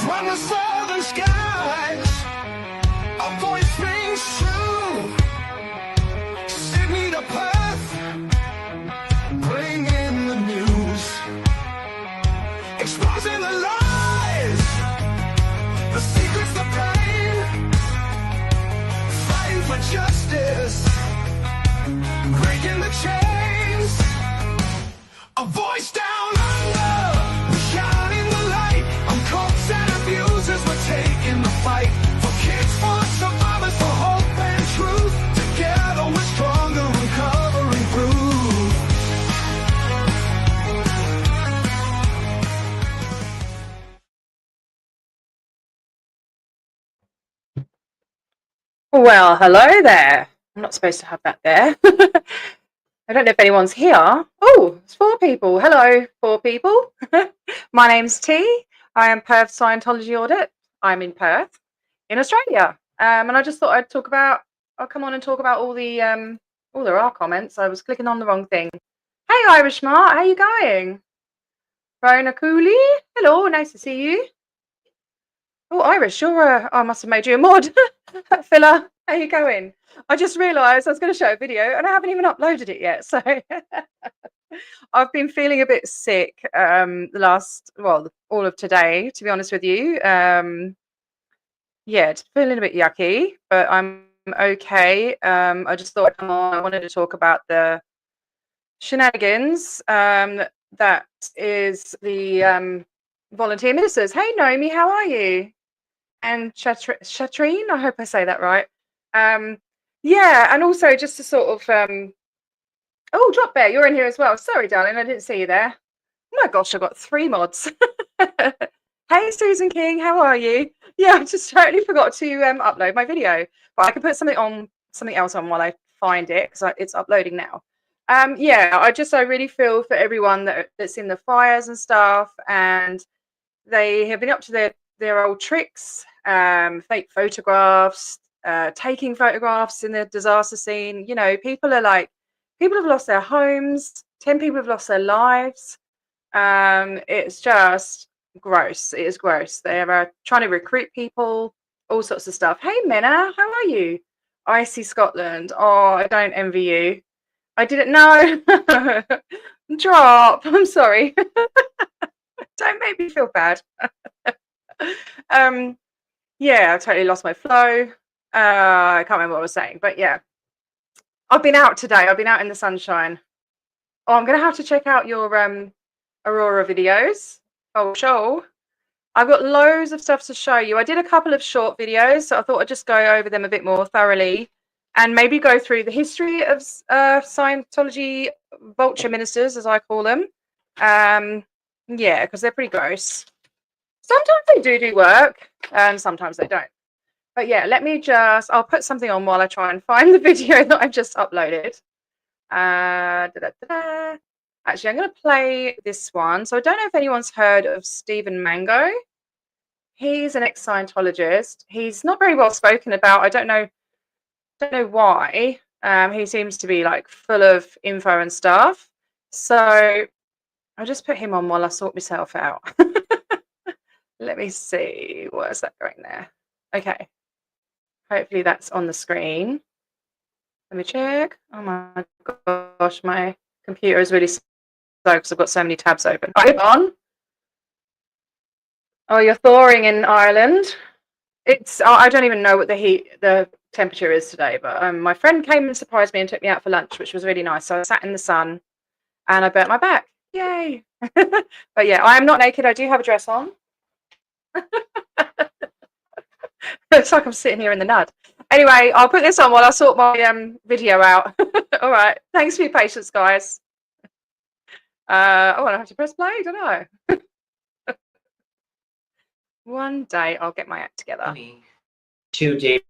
From the southern skies, a voice rings true. Sydney to Perth, bringing the news, exposing the lies, the secrets, the pain, fighting for justice, breaking the chains. A voice down under, we're shining the light on cops and abusers. We're taking the fight for kids, for survivors, for hope and truth. Together we're stronger and covering through. Well, hello there. I'm not supposed to have that there. I don't know if anyone's here. Oh, it's 4 people. Hello, 4 people. My name's T. I am Perth Scientology Audit. I'm in Perth, in Australia. And I just thought I'll come on and talk about all there are comments. I was clicking on the wrong thing. Hey, Irish Mart, how you going? Rona Cooley, hello, nice to see you. Oh, Irish, I must have made you a mod. Filler, how you going? I just realised I was going to show a video and I haven't even uploaded it yet. So I've been feeling a bit sick all of today, to be honest with you. Yeah, it's feeling a bit yucky, but I'm okay. I just thought I'd come on. I wanted to talk about the shenanigans. That is the volunteer ministers. Hey, Naomi, how are you? And Shatreen, I hope I say that right. Yeah, and also just to sort of oh, Drop Bear, you're in here as well. Sorry, darling, I didn't see you there. Oh my gosh, I've got 3 mods. Hey, Susan King, how are you? Yeah, I just totally forgot to upload my video, but I can put something else on while I find it, because it's uploading now. Yeah, I really feel for everyone that's in the fires and stuff, and they have been up to their old tricks, fake photographs, taking photographs in the disaster scene. You know, people have lost their homes, 10 people have lost their lives. It's just gross. It is gross. They're trying to recruit people, all sorts of stuff. Hey, Mena, how are you? Icy Scotland. Oh, I don't envy you. I didn't know. Drop. I'm sorry. Don't make me feel bad. Yeah, I totally lost my flow. I can't remember what I was saying, but yeah, I've been out today. I've been out in the sunshine. Oh, I'm gonna have to check out your Aurora videos. Oh, show. I've got loads of stuff to show you. I did a couple of short videos, so I thought I'd just go over them a bit more thoroughly and maybe go through the history of Scientology vulture ministers, as I call them. Yeah, because they're pretty gross. Sometimes they do work, and sometimes they don't. But yeah, I'll put something on while I try and find the video that I've just uploaded. Actually, I'm going to play this one. So I don't know if anyone's heard of Stephen Mango. He's an ex-Scientologist. He's not very well spoken about. I don't know why. He seems to be like full of info and stuff. So I'll just put him on while I sort myself out. Let me see. Where's that going there? Okay. Hopefully that's on the screen. Let me check. Oh my gosh, my computer is really slow because I've got so many tabs open. Right, on. Oh, you're thawing in Ireland. I don't even know what the temperature is today, but my friend came and surprised me and took me out for lunch, which was really nice. So I sat in the sun and I burnt my back. Yay. But yeah, I am not naked. I do have a dress on. Looks like I'm sitting here in the nud. Anyway, I'll put this on while I sort my video out. All right. Thanks for your patience, guys. I have to press play. I don't know. One day I'll get my act together. To David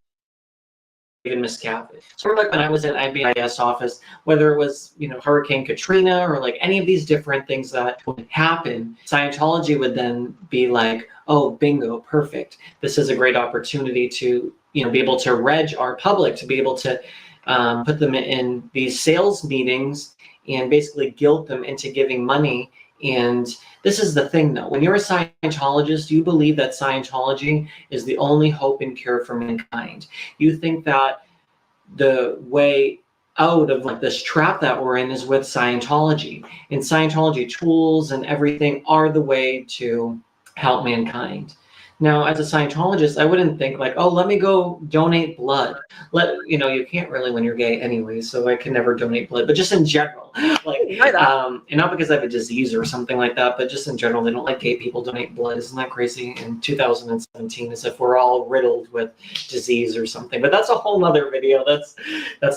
Miscavige. Sort of like when I was at IBIS office, whether it was, Hurricane Katrina or like any of these different things that would happen, Scientology would then be like, oh, bingo, perfect. This is a great opportunity to, be able to reg our public, to be able to put them in these sales meetings and basically guilt them into giving money. And this is the thing, though. When you're a Scientologist, you believe that Scientology is the only hope and cure for mankind. You think that the way out of like this trap that we're in is with Scientology. And Scientology tools and everything are the way to help mankind. Now, as a Scientologist, I wouldn't think like, oh, let me go donate blood. You can't really when you're gay anyway, so I can never donate blood. But just in general, like, and not because I have a disease or something like that, but just in general, they don't like gay people donate blood. Isn't that crazy? In 2017, as if we're all riddled with disease or something. But that's a whole nother video. That's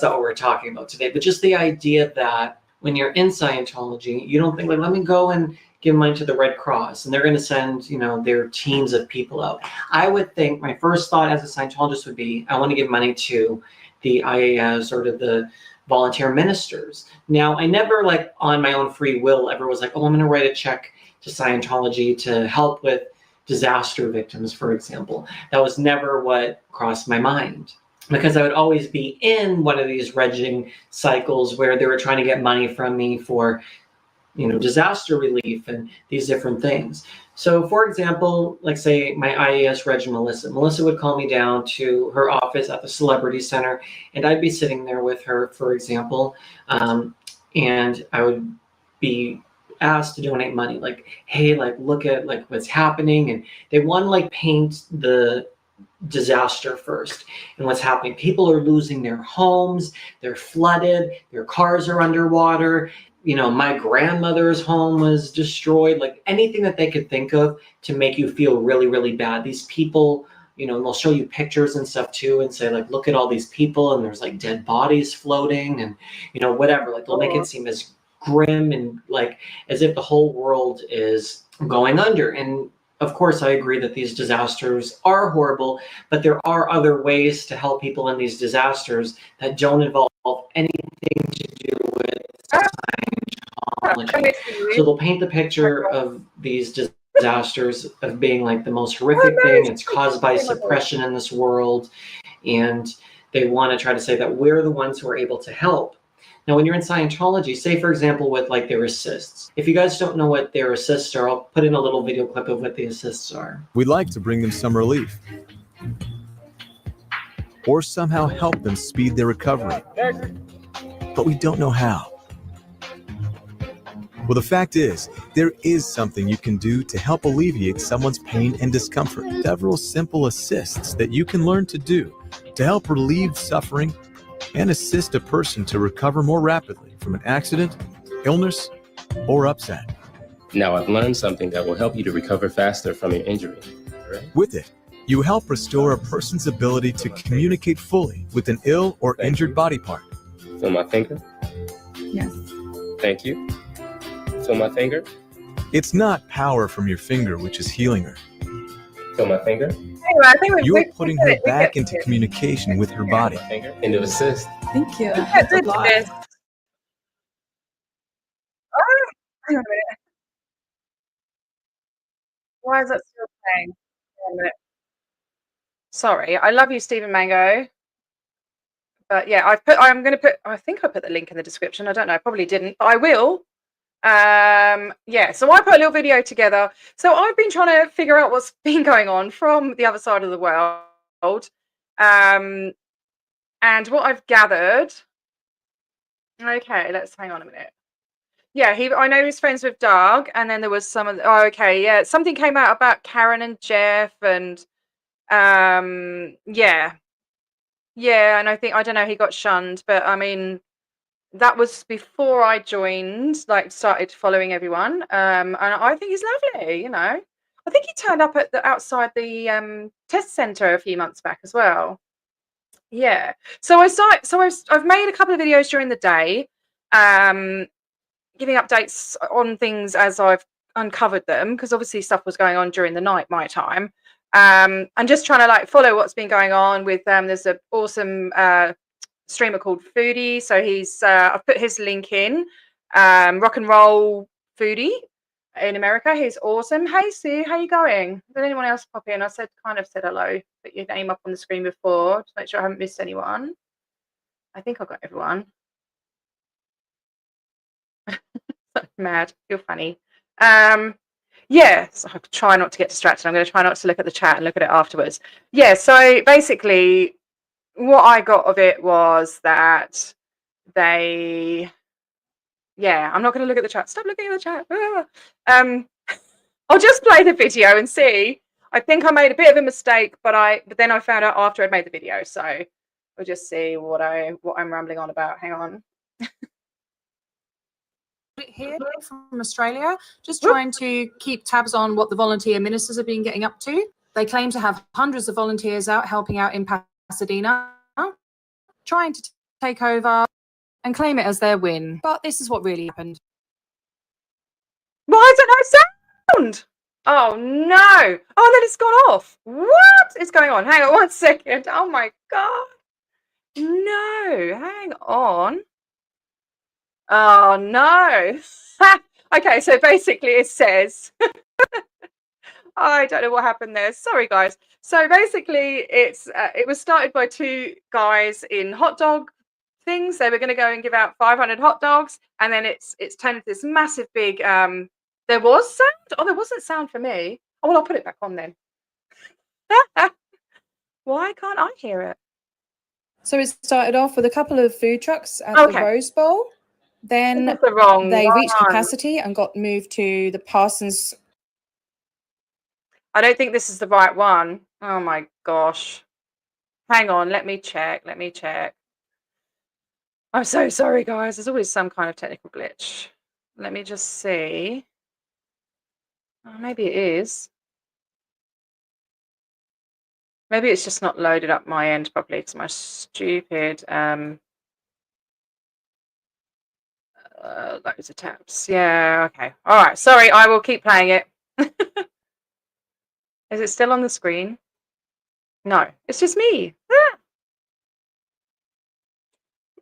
not what we're talking about today. But just the idea that when you're in Scientology, you don't think like, let me go and give money to the Red Cross, and they're going to send, their teams of people out. I would think my first thought as a Scientologist would be, I want to give money to the IAS or to the volunteer ministers. Now, I never like on my own free will ever was like, oh, I'm going to write a check to Scientology to help with disaster victims, for example. That was never what crossed my mind, because I would always be in one of these dredging cycles where they were trying to get money from me for disaster relief and these different things. So for example, like say my IAS reg Melissa would call me down to her office at the Celebrity Center, and I'd be sitting there with her, for example, and I would be asked to donate money, like, hey, like look at like what's happening, and they want to like paint the disaster first and what's happening. People are losing their homes, they're flooded, their cars are underwater. My grandmother's home was destroyed, like anything that they could think of to make you feel really, really bad. These people, they'll show you pictures and stuff too and say like, look at all these people and there's like dead bodies floating and, whatever. Like they'll make it seem as grim and like as if the whole world is going under. And of course, I agree that these disasters are horrible, but there are other ways to help people in these disasters that don't involve anything to do with Scientology. So they'll paint the picture of these disasters of being like the most horrific thing. It's caused by suppression in this world. And they want to try to say that we're the ones who are able to help. Now, when you're in Scientology, say, for example, with like their assists. If you guys don't know what their assists are, I'll put in a little video clip of what the assists are. We'd like to bring them some relief, or somehow help them speed their recovery, but we don't know how. Well, the fact is, there is something you can do to help alleviate someone's pain and discomfort. Several simple assists that you can learn to do to help relieve suffering and assist a person to recover more rapidly from an accident, illness, or upset. Now I've learned something that will help you to recover faster from your injury. Right? With it, you help restore a person's ability to communicate fully with an ill or injured body part. Feel my finger? Yes. Thank you. Feel my finger? It's not power from your finger which is healing her. Feel my finger? Anyway, I think You're putting her back into communication with her body. Finger into assist. Thank you. Let's do this. Oh, hang on a minute. Why is that still playing? Hang on a minute. Sorry, I love you, Stephen Mango. But yeah, I think I put the link in the description. I don't know, I probably didn't, but I will. Yeah, so I put a little video together. So I've been trying to figure out what's been going on from the other side of the world. And what I've gathered. Okay, let's hang on a minute. Yeah, I know he's friends with Doug, and then there was some of something came out about Karen and Jeff, and yeah, and I don't know, he got shunned, but I mean, that was before I joined, like started following everyone. And I think he's lovely, I think he turned up at outside the test center a few months back as well. Yeah. So I've made a couple of videos during the day, giving updates on things as I've uncovered them, because obviously stuff was going on during the night, my time. And just trying to like follow what's been going on with there's an awesome streamer called Foodie. So he's I've put his link in, Rock and Roll Foodie in America. He's awesome. Hey Sue, how you going? Did anyone else pop in? I kind of said hello, put your name up on the screen before to make sure I haven't missed anyone. I think I got everyone. Mad. You're funny. Yeah, so I try not to get distracted. I'm going to try not to look at the chat and look at it afterwards. Yeah, so basically what I got of it was that they, yeah, I'm not going to look at the chat. Stop looking at the chat. I'll just play the video and see. I think I made a bit of a mistake, but then I found out after I'd made the video. So we'll just see what I'm rambling on about. Hang on. Here from Australia, just trying to keep tabs on what the volunteer ministers have been getting up to. They claim to have hundreds of volunteers out helping out in Pasadena, trying to take over and claim it as their win. But this is what really happened. Why is it no sound? Oh no! Oh, and then it's gone off. What is going on? Hang on 1 second. Oh my god! No, hang on. Oh no! Okay, so basically it says. I don't know what happened there. Sorry, guys. So basically, it was started by two guys in hot dog things. They were going to go and give out 500 hot dogs, and then it's turned into this massive big. There was sound. Oh, there wasn't sound for me. Oh well, I'll put it back on then. Why can't I hear it? So it started off with a couple of food trucks at the Rose Bowl. Then they reached capacity and got moved to the Parsons. I don't think this is the right one. Oh my gosh. Hang on, let me check. Let me check. I'm so sorry, guys. There's always some kind of technical glitch. Let me just see. Oh, maybe it is. Maybe it's just not loaded up my end properly because my stupid loads of tabs. Yeah, okay. All right. Sorry, I will keep playing it. Is it still on the screen? No, it's just me.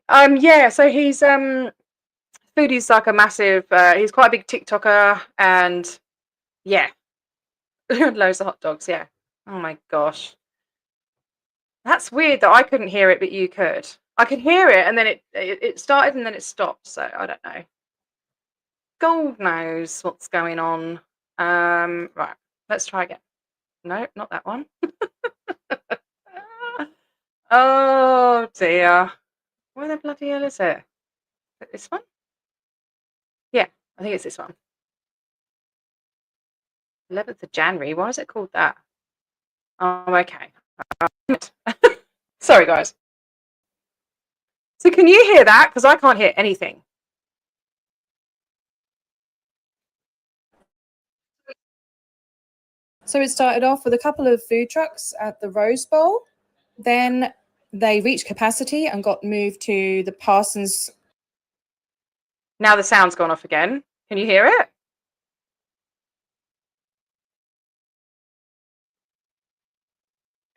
Yeah, so he's Foodie's like a massive he's quite a big TikToker, and yeah. Loads of hot dogs, yeah. Oh my gosh. That's weird that I couldn't hear it, but you could. I could hear it, and then it started and then it stopped, so I don't know. God knows what's going on. Right, let's try again. No, not that one. Oh dear. Where the bloody hell is it? Is it this one? Yeah, I think it's this one. 11th of January. Why is it called that? Oh, okay. Sorry, guys. So can you hear that? Because I can't hear anything. So it started off with a couple of food trucks at the Rose Bowl. Then they reached capacity and got moved to the Parsons. Now the sound's gone off again. Can you hear it?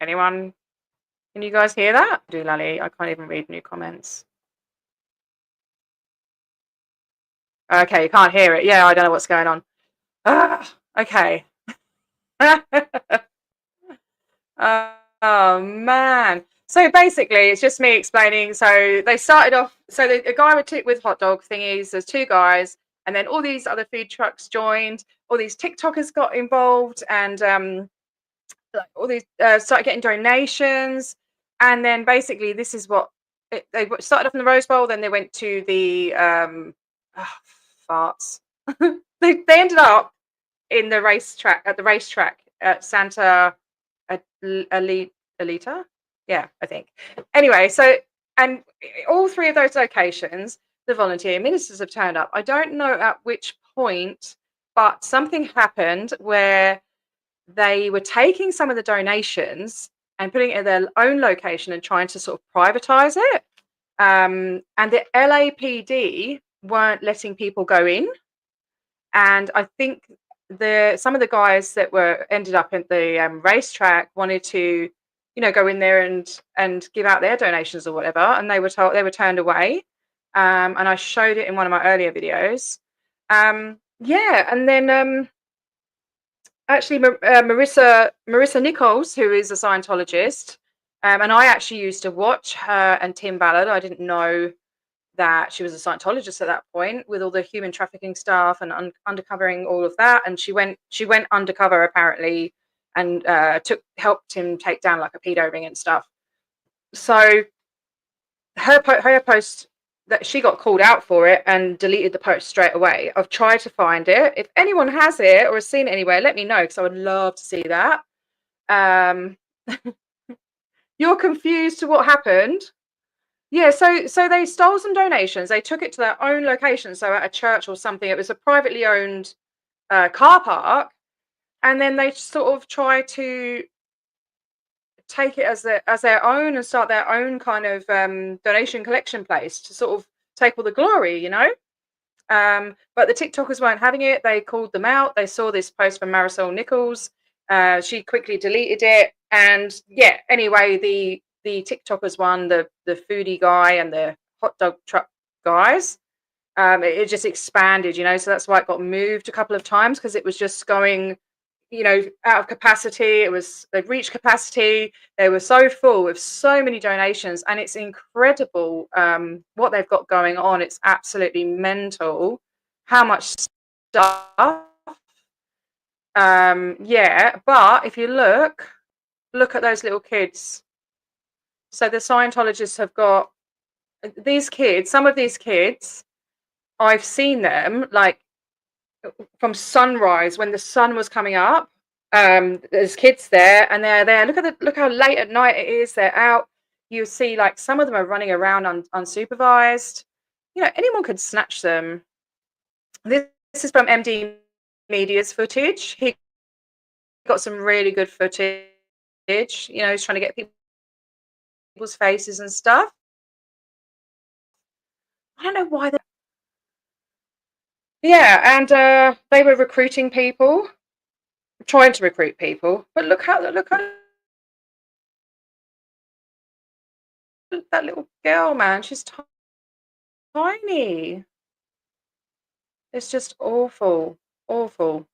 Anyone? Can you guys hear that? Doolally, I can't even read new comments. Okay, you can't hear it. Yeah, I don't know what's going on. Okay. Oh man. So basically, it's just me explaining. So they started off. So a guy with hot dog thingies. There's two guys, and then all these other food trucks joined. All these TikTokers got involved, and all these started getting donations. And then basically, this is what they started off in the Rose Bowl. Then they went to the farts. they ended up in the racetrack at Santa Alita. Yeah, I think. Anyway, so and all three of those locations, the volunteer ministers have turned up. I don't know at which point, but something happened where they were taking some of the donations and putting it at their own location and trying to sort of privatize it. And the LAPD weren't letting people go in. And I think some of the guys that ended up at the racetrack wanted to, go in there and give out their donations or whatever, and they were turned away. And I showed it in one of my earlier videos. Yeah, and then actually Marissa Nichols, who is a Scientologist, and I actually used to watch her and Tim Ballard. I didn't know that she was a Scientologist at that point with all the human trafficking stuff and uncovering all of that. And she went undercover apparently and helped him take down like a pedo ring and stuff. So her post, that she got called out for it and deleted the post straight away. I've tried to find it. If anyone has it or has seen it anywhere, let me know, because I would love to see that. You're confused to what happened? Yeah, so they stole some donations. They took it to their own location, so at a church or something. It was a privately owned car park, and then they sort of try to take it as their own and start their own kind of donation collection place to sort of take all the glory, you know. But the TikTokers weren't having it. They called them out. They saw this post from Marisol Nichols. She quickly deleted it, and yeah. Anyway, the TikTokers won, the foodie guy and the hot dog truck guys. It just expanded, you know. So that's why it got moved a couple of times, because it was just going, you know, out of capacity. They've reached capacity. They were so full with so many donations, and it's incredible what they've got going on. It's absolutely mental how much stuff. Yeah, but if you look at those little kids. So the Scientologists have got these kids. Some of these kids, I've seen them like from sunrise when the sun was coming up. There's kids there, and they're there. Look how late at night it is. They're out. You see, like, some of them are running around unsupervised. You know, anyone could snatch them. This is from MD Media's footage. He got some really good footage. You know, he's trying to get people's faces and stuff. I don't know why. Yeah, and they were recruiting people, trying to recruit people. But look how that little girl, man. She's tiny. It's just awful, awful.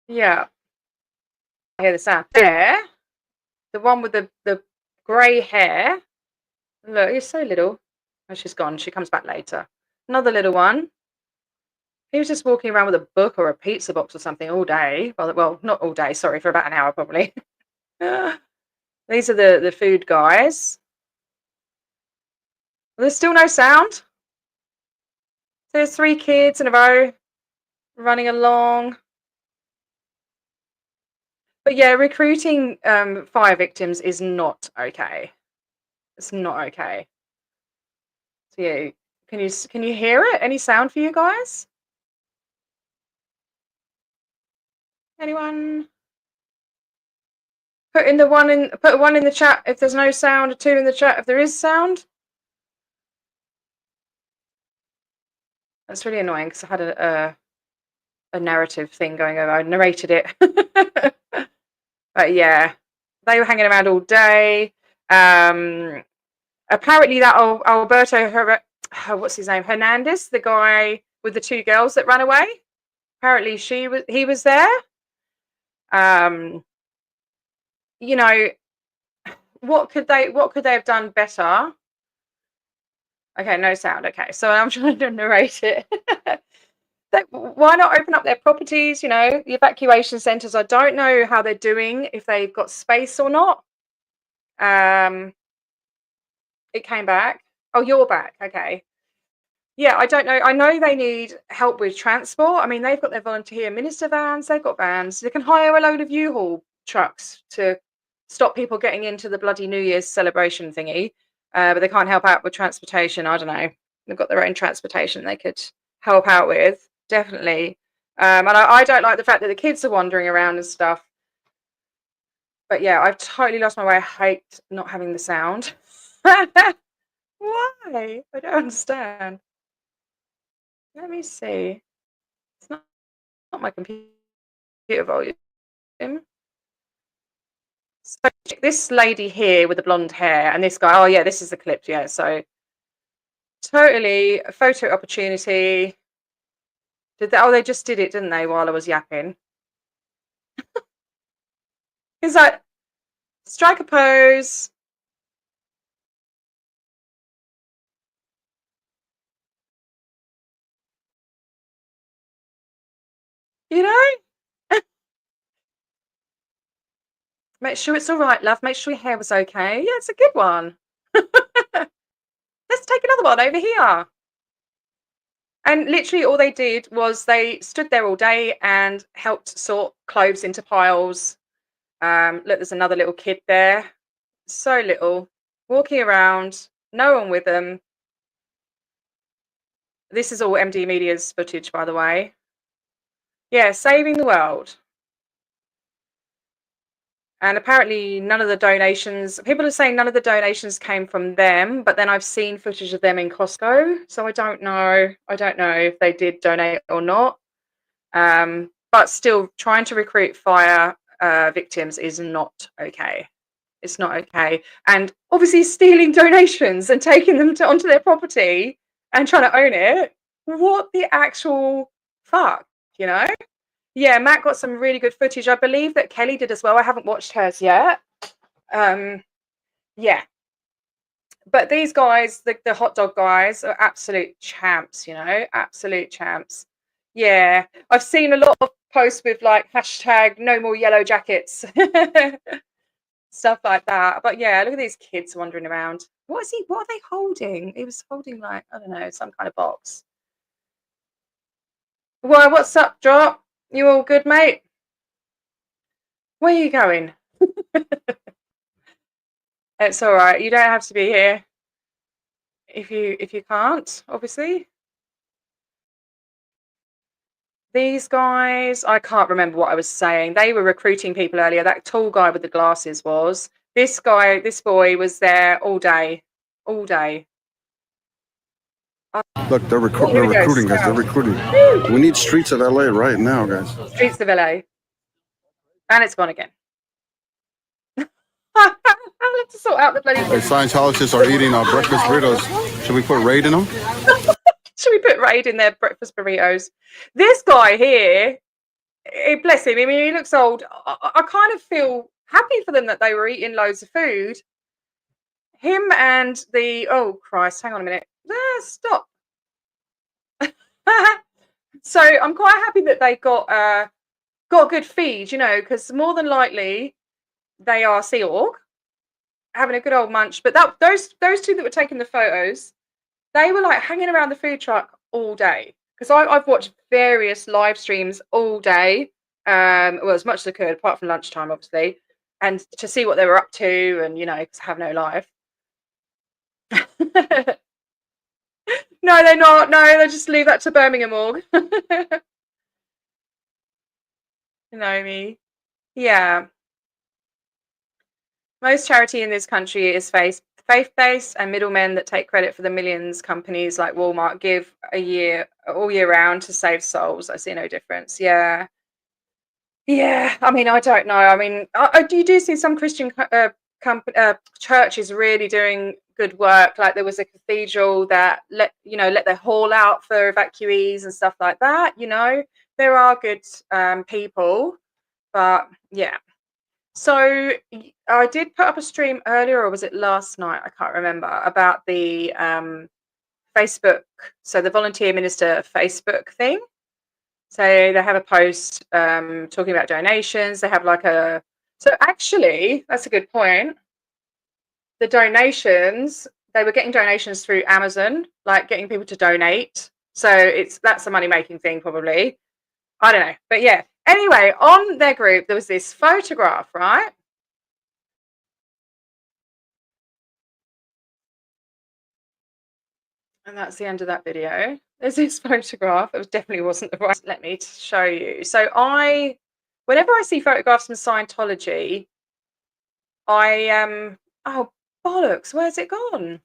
Yeah, I hear the sound. There, the one with the grey hair. Look, he's so little. Oh, she's gone. She comes back later. Another little one. He was just walking around with a book or a pizza box or something all day. Well, not all day. Sorry, for about an hour probably. These are the food guys. There's still no sound. There's 3 kids in a row running along. But yeah, recruiting fire victims is not okay. It's not okay. So yeah, can you hear it? Any sound for you guys? Anyone? Put a 1 in the chat if there's no sound, a 2 in the chat if there is sound. That's really annoying because I had a narrative thing going over. I narrated it. But yeah, they were hanging around all day. Apparently that Alberto, what's his name? Hernandez, the guy with the 2 girls that ran away. Apparently he was there. You know, what could they have done better? Okay, no sound. Okay, so I'm trying to narrate it. Why not open up their properties? You know, the evacuation centres. I don't know how they're doing, if they've got space or not. It came back. Oh, you're back. Okay. Yeah, I don't know. I know they need help with transport. I mean, they've got their volunteer minister vans. They've got vans. They can hire a load of U-Haul trucks to stop people getting into the bloody New Year's celebration thingy. But they can't help out with transportation. I don't know. They've got their own transportation they could help out with. Definitely. And I don't like the fact that the kids are wandering around and stuff. But yeah, I've totally lost my way. I hate not having the sound. Why? I don't understand. Let me see. It's not my computer volume. So this lady here with the blonde hair and this guy. Oh yeah, this is the clip. Yeah, so totally a photo opportunity. They just did it, didn't they, while I was yapping? It's like, strike a pose. You know? Make sure it's all right, love. Make sure your hair was okay. Yeah, it's a good one. Let's take another one over here. And literally all they did was they stood there all day and helped sort clothes into piles. Look, there's another little kid there. So little. Walking around. No one with them. This is all MD Media's footage, by the way. Yeah, saving the world. And apparently none of the donations, people are saying none of the donations came from them, but then I've seen footage of them in Costco. So I don't know. I don't know if they did donate or not. But still, trying to recruit fire victims is not okay. It's not okay. And obviously stealing donations and taking them onto their property and trying to own it. What the actual fuck, you know? Yeah, Matt got some really good footage. I believe that Kelly did as well. I haven't watched hers yet. Yeah. But these guys, the hot dog guys, are absolute champs, you know? Absolute champs. Yeah. I've seen a lot of posts with like hashtag no more yellow jackets. Stuff like that. But yeah, look at these kids wandering around. What are they holding? He was holding like, I don't know, some kind of box. Well, what's up, Drop? You all good, mate? Where are you going? It's all right. You don't have to be here if you can't, obviously. These guys, I can't remember what I was saying. They were recruiting people earlier. That tall guy with the glasses was. This boy was there all day. All day. Look, they're recruiting, guys. They're recruiting. We need streets of LA right now, guys. Streets of LA. And it's gone again. I'll have to sort out the bloody... Hey, Scientologists are eating breakfast burritos. Should we put Raid in them? Should we put Raid in their breakfast burritos? This guy here, bless him. I mean, he looks old. I kind of feel happy for them that they were eating loads of food. Him and the... Oh, Christ. Hang on a minute. Stop. So I'm quite happy that they got good feed, you know, because more than likely they are Sea Org having a good old munch. But those two that were taking the photos, they were like hanging around the food truck all day. Because I've watched various live streams all day, well, as much as I could, apart from lunchtime, obviously, and to see what they were up to, and you know, because I have no life. No, they're not. No, they just leave that to Birmingham org. You know me. Yeah. Most charity in this country is faith-based, and middlemen that take credit for the millions companies like Walmart give all year round to save souls. I see no difference. Yeah. Yeah. I mean, I don't know. I mean, you do see some Christian churches really doing good work. Like there was a cathedral that let their hall out for evacuees and stuff like that. You know, there are good people, but yeah. So I did put up a stream earlier, or was it last night? I can't remember, about the Facebook. So the volunteer minister Facebook thing. So they have a post talking about donations. They have so actually, that's a good point. The donations, they were getting donations through Amazon, like getting people to donate. So that's a money-making thing, probably. I don't know. But yeah. Anyway, on their group, there was this photograph, right? And that's the end of that video. There's this photograph. It definitely wasn't the right. Let me show you. So whenever I see photographs from Scientology, oh, bollocks, where's it gone?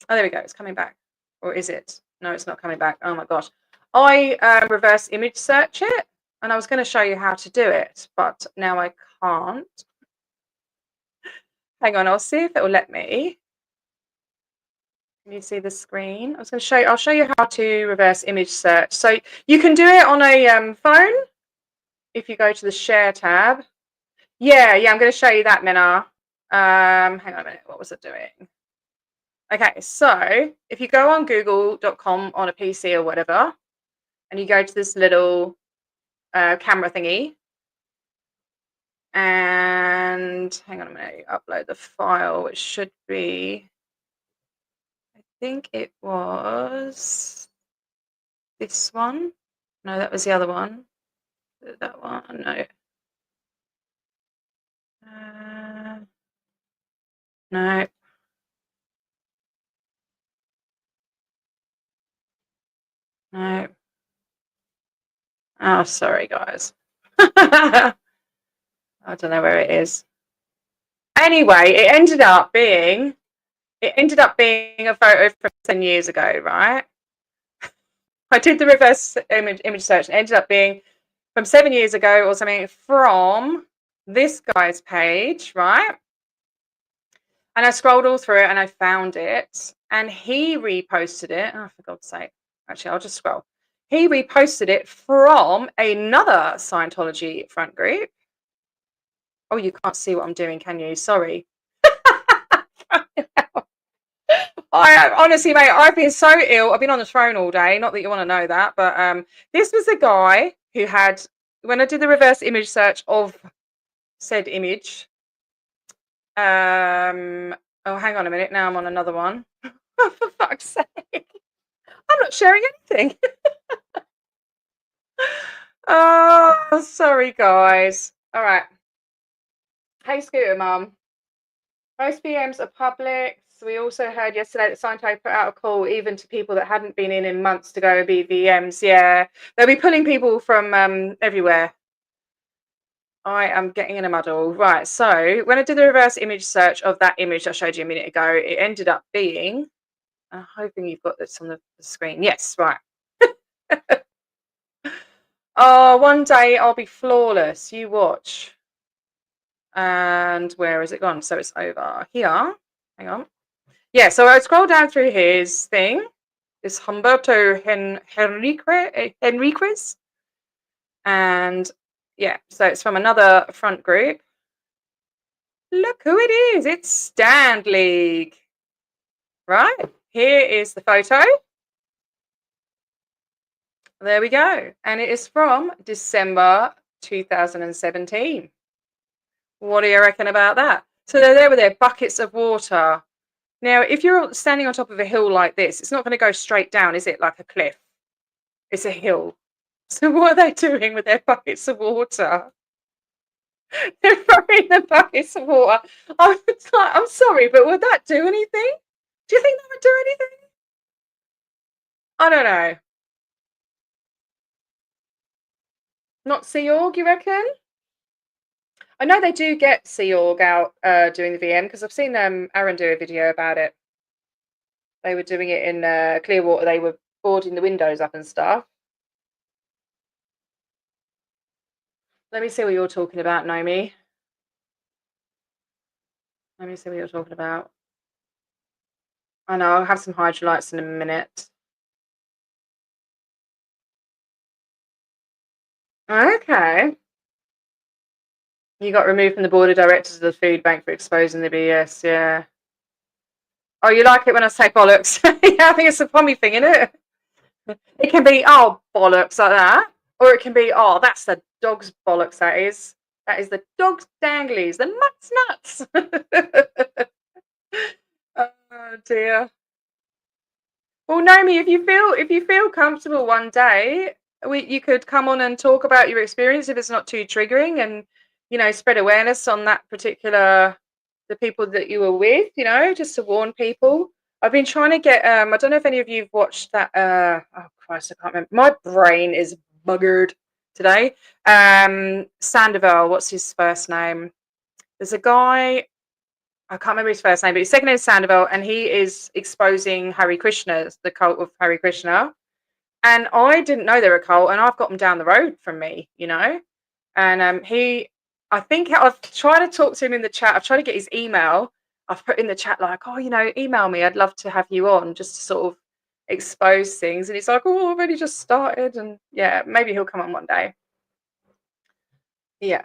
Oh, there we go. It's coming back. Or is it? No, it's not coming back. Oh my gosh. I reverse image search it, and I was going to show you how to do it, but now I can't. Hang on, I'll see if it will let me. Can you see the screen? I'll show you how to reverse image search. So you can do it on a phone if you go to the share tab. Yeah, I'm going to show you that, Minna. Hang on a minute. What was it doing? Okay, so if you go on google.com on a PC or whatever, and you go to this little camera thingy. And hang on a minute, upload the file, which should be, I think it was this one. No, that was the other one. That one, no. No. No. Oh, sorry, guys. I don't know where it is. Anyway, it ended up being a photo from 10 years ago, right? I did the reverse image search and it ended up being from 7 years ago or something from this guy's page, right? And I scrolled all through it and I found it and he reposted it. Oh, for God's sake. Actually, I'll just scroll. He reposted it from another Scientology front group. Oh, you can't see what I'm doing, can you? Sorry. I honestly, mate, I've been so ill. I've been on the phone all day. Not that you want to know that, but this was a guy who had, when I did the reverse image search of said image. Oh, hang on a minute. Now I'm on another one. For fuck's sake. I'm not sharing anything. Oh, sorry, guys. All right. Hey, Scooter Mum. Most VMs are public. So we also heard yesterday that Scientology put out a call even to people that hadn't been in months to go be VMs. Yeah, they'll be pulling people from everywhere. I am getting in a muddle. Right, so when I did the reverse image search of that image I showed you a minute ago, it ended up being, I'm hoping you've got this on the screen. Yes, right. Oh, one day I'll be flawless. You watch. And where has it gone? So it's over here. Hang on. Yeah, so I scroll down through his thing. This Humberto Henriquez. And yeah, so it's from another front group. Look who it is. It's Stand League. Right? Here is the photo. There we go. And it is from December 2017. What do you reckon about that? So they're there with their buckets of water. Now, if you're standing on top of a hill like this, it's not going to go straight down, is it? Like a cliff. It's a hill. So what are they doing with their buckets of water? They're throwing the buckets of water. I'm sorry, but would that do anything? Do you think that would do anything? I don't know. Not Sea Org, you reckon? I know they do get Sea Org out doing the VM because I've seen Aaron do a video about it. They were doing it in Clearwater. They were boarding the windows up and stuff. Let me see what you're talking about, Nomi. Let me see what you're talking about. I know, I'll have some hydrolytes in a minute. Okay. You got removed from the board of directors of the food bank for exposing the BS, yeah. Oh, you like it when I say bollocks? Yeah, I think it's a pommy thing, isn't it? It can be, oh, bollocks like that. Or it can be, oh, that's the dog's bollocks, that is. That is the dog's danglies, the nuts. Oh, dear. Well, Naomi, if you feel comfortable one day, you could come on and talk about your experience if it's not too triggering, and spread awareness on that particular the people that you were with, just to warn people. I've been trying to get I don't know if any of you've watched that oh Christ, I can't remember. My brain is buggered today. Sandoval, what's his first name? There's a guy, I can't remember his first name, but his second name is Sandoval, and he is exposing Hare Krishna, the cult of Hare Krishna. And I didn't know they were a cult, and I've got them down the road from me, And I think I've tried to talk to him in the chat. I've tried to get his email. I've put in the chat like, oh, email me. I'd love to have you on just to sort of expose things. And he's like, oh, I've only just started. And yeah, maybe he'll come on one day. Yeah,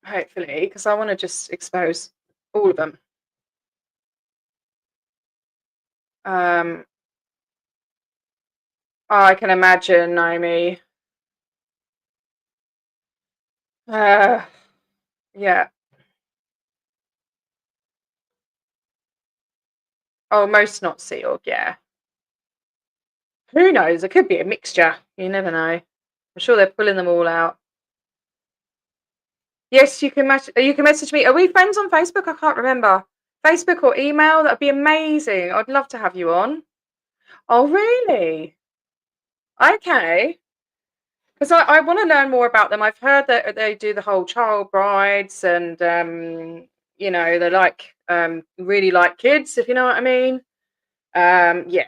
hopefully, because I want to just expose all of them. I can imagine, Naomi. Yeah. Oh, most not sealed. Yeah. Who knows? It could be a mixture. You never know. I'm sure they're pulling them all out. Yes, you can message me. Are we friends on Facebook? I can't remember. Facebook or email? That'd be amazing. I'd love to have you on. Oh, really? Okay. Because I want to learn more about them. I've heard that they do the whole child brides and they like really like kids, if you know what I mean. Yeah.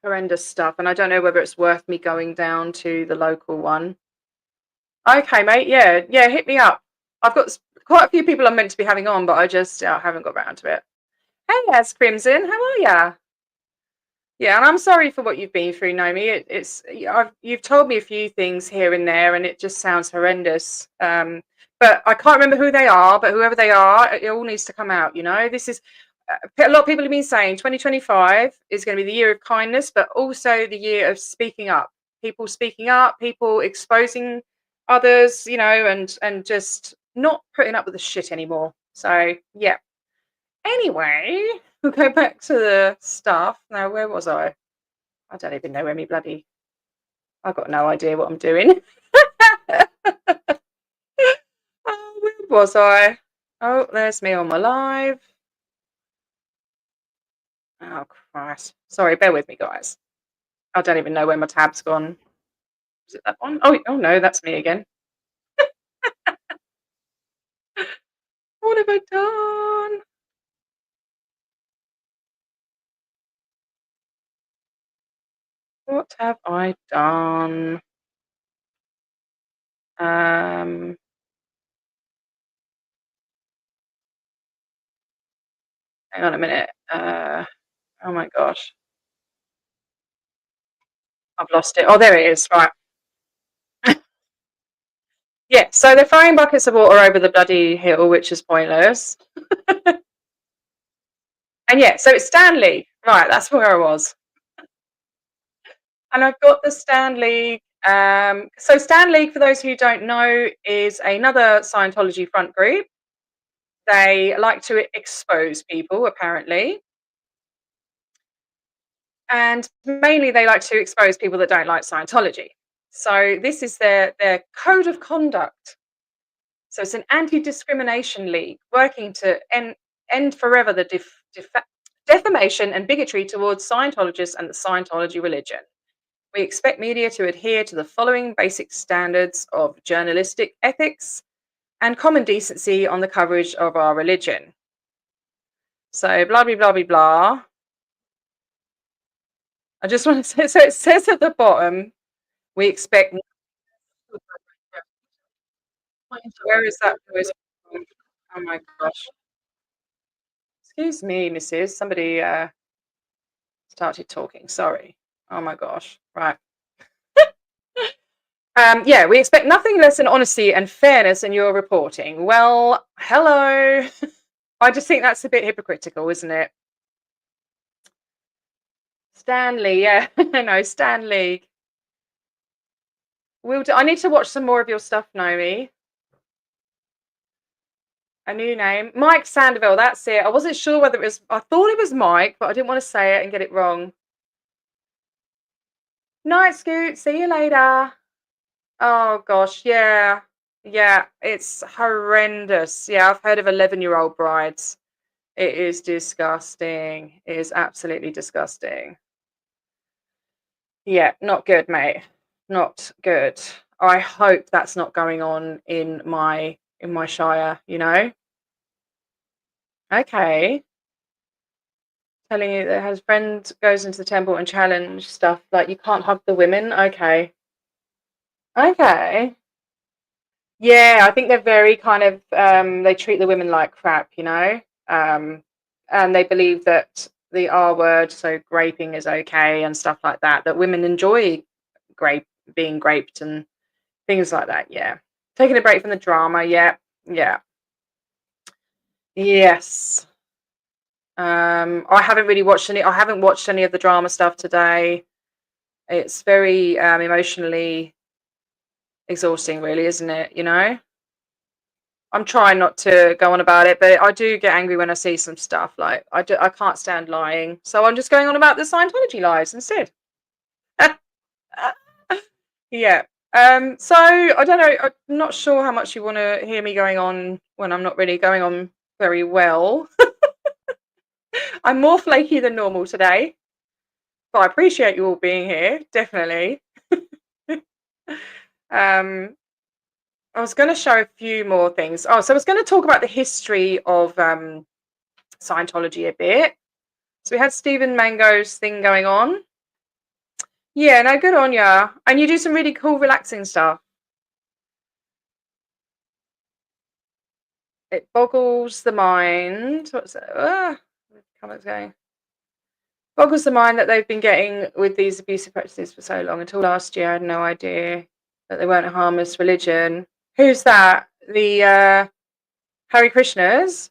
Horrendous stuff. And I don't know whether it's worth me going down to the local one. Okay, mate. Yeah. Yeah, hit me up. I've got quite a few people I'm meant to be having on, but I haven't got around to it. Hey, yes, Crimson. How are ya? Yeah, and I'm sorry for what you've been through, Naomi. You've told me a few things here and there, and it just sounds horrendous. But I can't remember who they are. But whoever they are, it all needs to come out. This is a lot of people have been saying 2025 is going to be the year of kindness, but also the year of speaking up. People speaking up, people exposing others, and just not putting up with the shit anymore. So yeah. Anyway, we'll go back to the stuff. Now, where was I? I don't even know where me bloody... I've got no idea what I'm doing. Oh, where was I? Oh, there's me on my live. Oh, Christ. Sorry, bear with me, guys. I don't even know where my tab's gone. Is it that one? Oh no, that's me again. What have I done? What have I done? Hang on a minute. Oh my gosh. I've lost it. Oh, there it is. Right. Yeah, so they're throwing buckets of water over the bloody hill, which is pointless. And yeah, so it's Stan League. Right, that's where I was. And I've got the Stan League. So Stan League, for those who don't know, is another Scientology front group. They like to expose people, apparently. And mainly they like to expose people that don't like Scientology. So this is their code of conduct. So it's an anti-discrimination league working to end forever the defamation and bigotry towards Scientologists and the Scientology religion. We expect media to adhere to the following basic standards of journalistic ethics and common decency on the coverage of our religion. So blah, blah, blah, blah, blah. I just want to say, so it says at the bottom, we expect... Where is that voice from? Oh my gosh. Excuse me, Mrs. Somebody started talking. Sorry. Oh my gosh. Right. Yeah, we expect nothing less than honesty and fairness in your reporting. Well, hello. I just think that's a bit hypocritical, isn't it? Stanley, yeah. No, Stanley. I need to watch some more of your stuff, Naomi. A new name. Mike Sandoval, that's it. I wasn't sure whether it was... I thought it was Mike, but I didn't want to say it and get it wrong. Night, Scoot. See you later. Oh, gosh, yeah. Yeah, it's horrendous. Yeah, I've heard of 11-year-old brides. It is disgusting. It is absolutely disgusting. Yeah, not good, mate. Not good. I hope that's not going on in my shire, Okay. Telling you that his friend goes into the temple and challenge stuff like you can't hug the women. Okay. Okay. Yeah, I think they're very kind of they treat the women like crap, and they believe that the R word, so graping, is okay and stuff like that. That women enjoy being graped and things like that. Yeah, taking a break from the drama. Yeah, yeah, yes. I haven't really watched any. I haven't watched any of the drama stuff today. It's very emotionally exhausting, really, isn't it? You know, I'm trying not to go on about it, but I do get angry when I see some stuff. Like I can't stand lying, so I'm just going on about the Scientology lies instead. Yeah. So I don't know. I'm not sure how much you want to hear me going on when I'm not really going on very well. I'm more flaky than normal today, but I appreciate you all being here. Definitely. I was going to show a few more things. Oh, so I was going to talk about the history of Scientology a bit. So we had Stephen Mango's thing going on. Yeah, no, good on ya. And you do some really cool, relaxing stuff. It boggles the mind. What's that? Comments going. Boggles the mind that they've been getting with these abusive practices for so long. Until last year, I had no idea that they weren't a harmless religion. Who's that? The Hare Krishnas?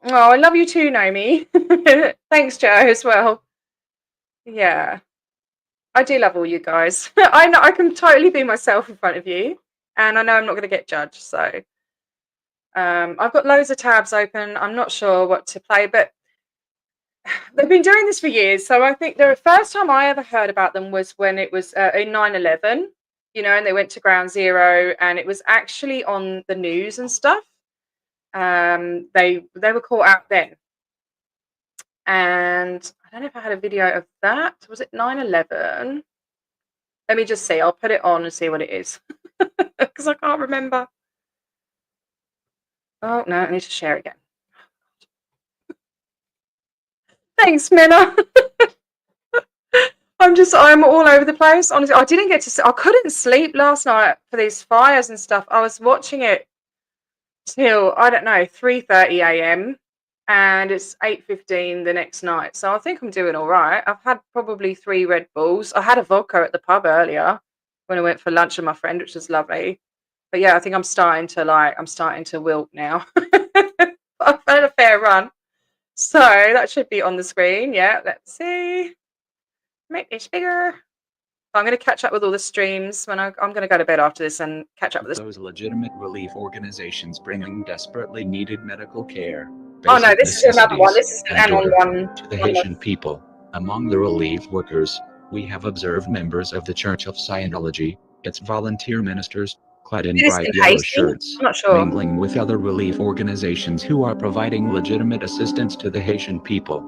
Oh, I love you too, Naomi. Thanks, Joe, as well. Yeah, I do love all you guys. I know I can totally be myself in front of you, and I know I'm not going to get judged. So I've got loads of tabs open. I'm not sure what to play, but they've been doing this for years. So I think the first time I ever heard about them was when it was in 9/11, you know, and they went to Ground Zero, and it was actually on the news and stuff. They were caught out then, and I don't know if I had a video of that. Was it 9/11? Let me just see. I'll put it on and see what it is because I can't remember. Oh no, I need to share it again. Thanks, Minna. I'm all over the place. Honestly, I didn't get to. I couldn't sleep last night for these fires and stuff. I was watching it till I don't know 3:30 a.m. and it's 8:15 the next night. So I think I'm doing all right. I've had probably 3 Red Bulls. I had a vodka at the pub earlier when I went for lunch with my friend, which was lovely. But yeah, I think I'm starting to wilt now. I've had a fair run. So that should be on the screen. Yeah, let's see. Make this bigger. I'm going to catch up with all the streams when I'm going to go to bed after this and catch up with this. Those legitimate relief organizations bringing desperately needed medical care. Oh no, this is another one. This is an anon one. To the Haitian people. Among the relief workers, we have observed members of the Church of Scientology, its volunteer ministers, clad in bright yellow shirts, I'm not sure. mingling with other relief organizations who are providing legitimate assistance to the Haitian people.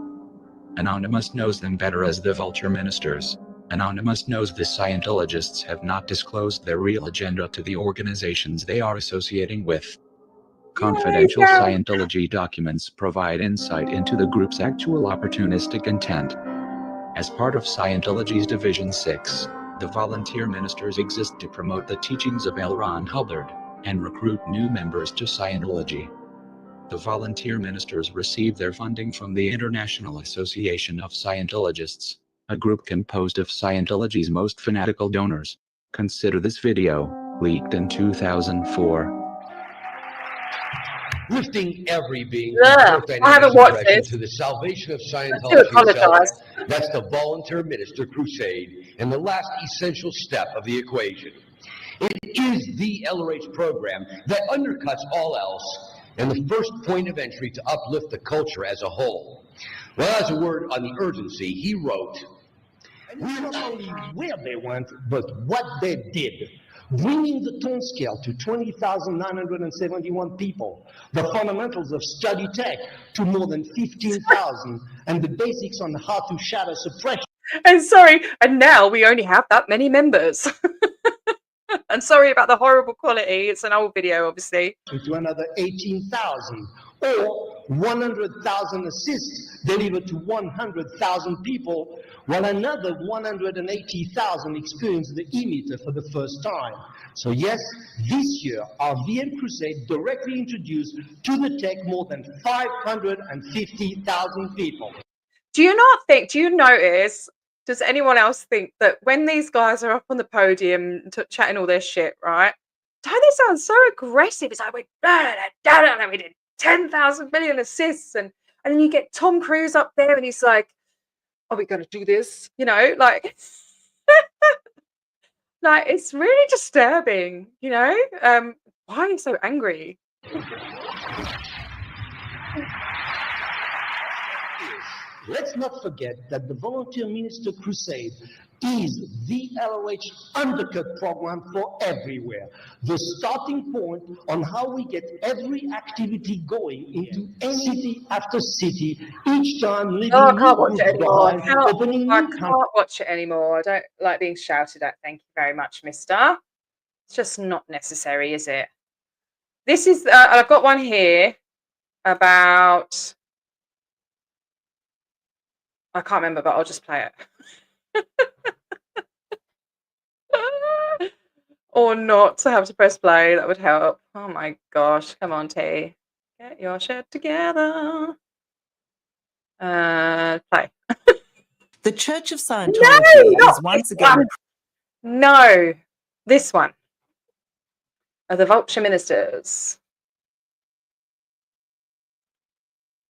Anonymous knows them better as the vulture ministers. Anonymous knows the Scientologists have not disclosed their real agenda to the organizations they are associating with. Confidential Scientology documents provide insight into the group's actual opportunistic intent. As part of Scientology's Division 6, the volunteer ministers exist to promote the teachings of L. Ron Hubbard and recruit new members to Scientology. The volunteer ministers receive their funding from the International Association of Scientologists, a group composed of Scientology's most fanatical donors. Consider this video, leaked in 2004. Lifting every being I haven't watched this. to the salvation of I do Scientology itself. apologize. That's the volunteer minister crusade and the last essential step of the equation. It is the LRH program that undercuts all else and the first point of entry to uplift the culture as a whole. Well, as a word on the urgency, he wrote, "We not only where they went, but what they did. Bringing the tone scale to 20,971 people, the fundamentals of study tech to more than 15,000, and the basics on how to shadow suppression." And sorry, and now we only have that many members. And sorry about the horrible quality. It's an old video, obviously. To another 18,000, or 100,000 assists delivered to 100,000 people, while another 180,000 experienced the emitter for the first time. So yes, this year, our VM Crusade directly introduced to the tech more than 550,000 people. Do you notice, does anyone else think that when these guys are up on the podium chatting all their shit, right? Don't they sound so aggressive? It's like, we did 10,000 million assists. And then you get Tom Cruise up there and he's like, are we going to do this? You know, like, Like, it's really disturbing, you know? Why are you so angry? Let's not forget that the Volunteer Minister Crusade is the LOH undercut program for everywhere. The starting point on how we get every activity going into any city after city, each time leaving Oh, I new can't watch it groups anymore. behind, opening I new countries. can't watch it anymore. I don't like being shouted at. Thank you very much, mister. It's just not necessary, is it? This is, I've got one here about, I can't remember, but I'll just play it. Or not to have to press play, that would help. Oh my gosh, come on, T. Get your shit together. Play. The Church of Scientology is once again. No, this one. Are the Vulture Ministers.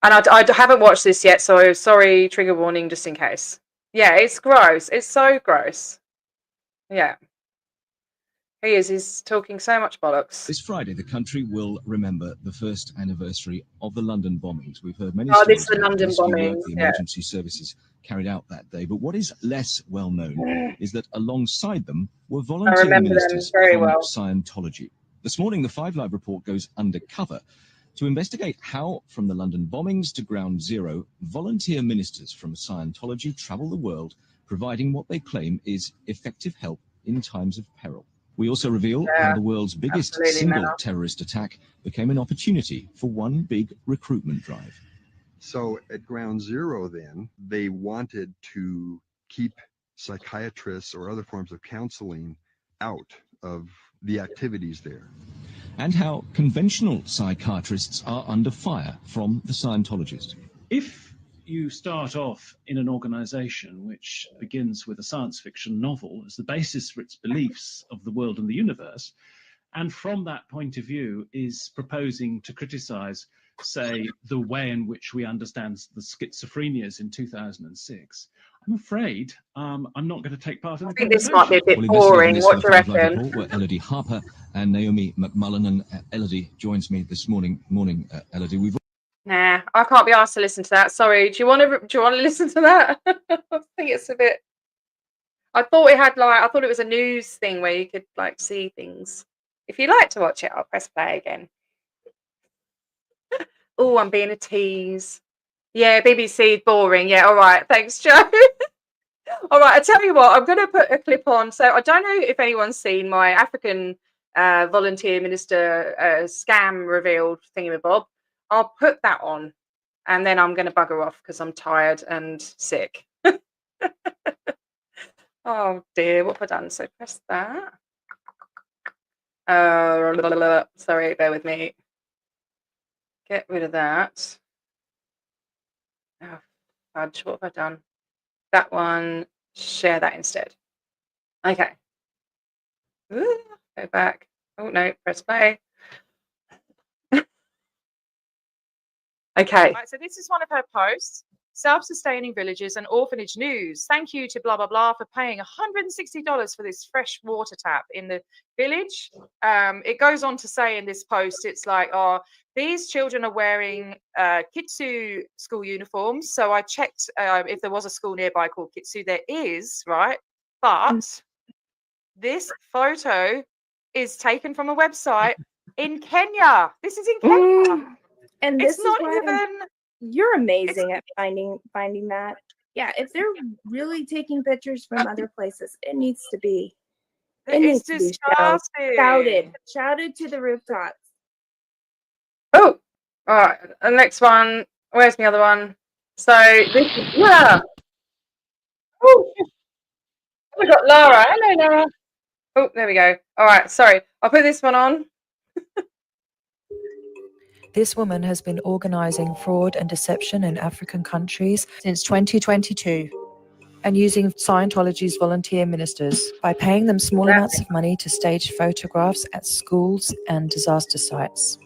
And I haven't watched this yet, so sorry, trigger warning just in case. Yeah, it's gross. It's so gross. Yeah. He's talking so much bollocks. This Friday, the country will remember the first anniversary of the London bombings. We've heard many Oh, this stories is the about London rescue bombings. work the emergency services carried out that day. But what is less well known is that alongside them were volunteer ministers very from well. Scientology. This morning, the 5 Live report goes undercover to investigate how, from the London bombings to Ground Zero, volunteer ministers from Scientology travel the world, providing what they claim is effective help in times of peril. We also reveal how the world's biggest single terrorist attack became an opportunity for one big recruitment drive. So at Ground Zero, then, they wanted to keep psychiatrists or other forms of counseling out of the activities there. And how conventional psychiatrists are under fire from the Scientologists. If you start off in an organization which begins with a science fiction novel as the basis for its beliefs of the world and the universe, and from that point of view is proposing to criticize, say, the way in which we understand the schizophrenias in 2006, I'm afraid I'm not going to take part in the conversation. This might be a bit boring. What do you reckon? Were Elodie Harper and Naomi McMullen. And Elodie joins me this morning. Morning, Elodie. Nah, I can't be asked to listen to that. Sorry. Do you want to listen to that? I think it's a bit. I thought it was a news thing where you could like see things. If you like to watch it, I'll press play again. Oh, I'm being a tease. Yeah, BBC boring. Yeah, all right. Thanks, Joe. All right, I tell you what, I'm going to put a clip on. So I don't know if anyone's seen my African volunteer minister scam revealed thingamabob. I'll put that on, and then I'm going to bugger off because I'm tired and sick. Oh dear, what have I done? So press that. Sorry, bear with me. Get rid of that. Oh, fudge, what have I done? That one, share that instead. Okay. Ooh, go back. Oh no, press play. Okay. Right, so this is one of her posts. Self-sustaining villages and orphanage news. Thank you to blah, blah, blah for paying $160 for this fresh water tap in the village. It goes on to say in this post, it's like, oh, these children are wearing Kitsu school uniforms. So I checked if there was a school nearby called Kitsu. There is, right? But this photo is taken from a website in Kenya. This is in Kenya. And this It's is not why even. you're amazing at finding that. Yeah, if they're really taking pictures from other places, it needs to be. It needs to be shouted to the rooftops. Oh, all right. The next one. Where's the other one? So this is Oh, we got Lara. Hello, Lara. Oh, there we go. All right. Sorry, I'll put this one on. This woman has been organising fraud and deception in African countries since 2022 and using Scientology's volunteer ministers by paying them small amounts of money to stage photographs at schools and disaster sites.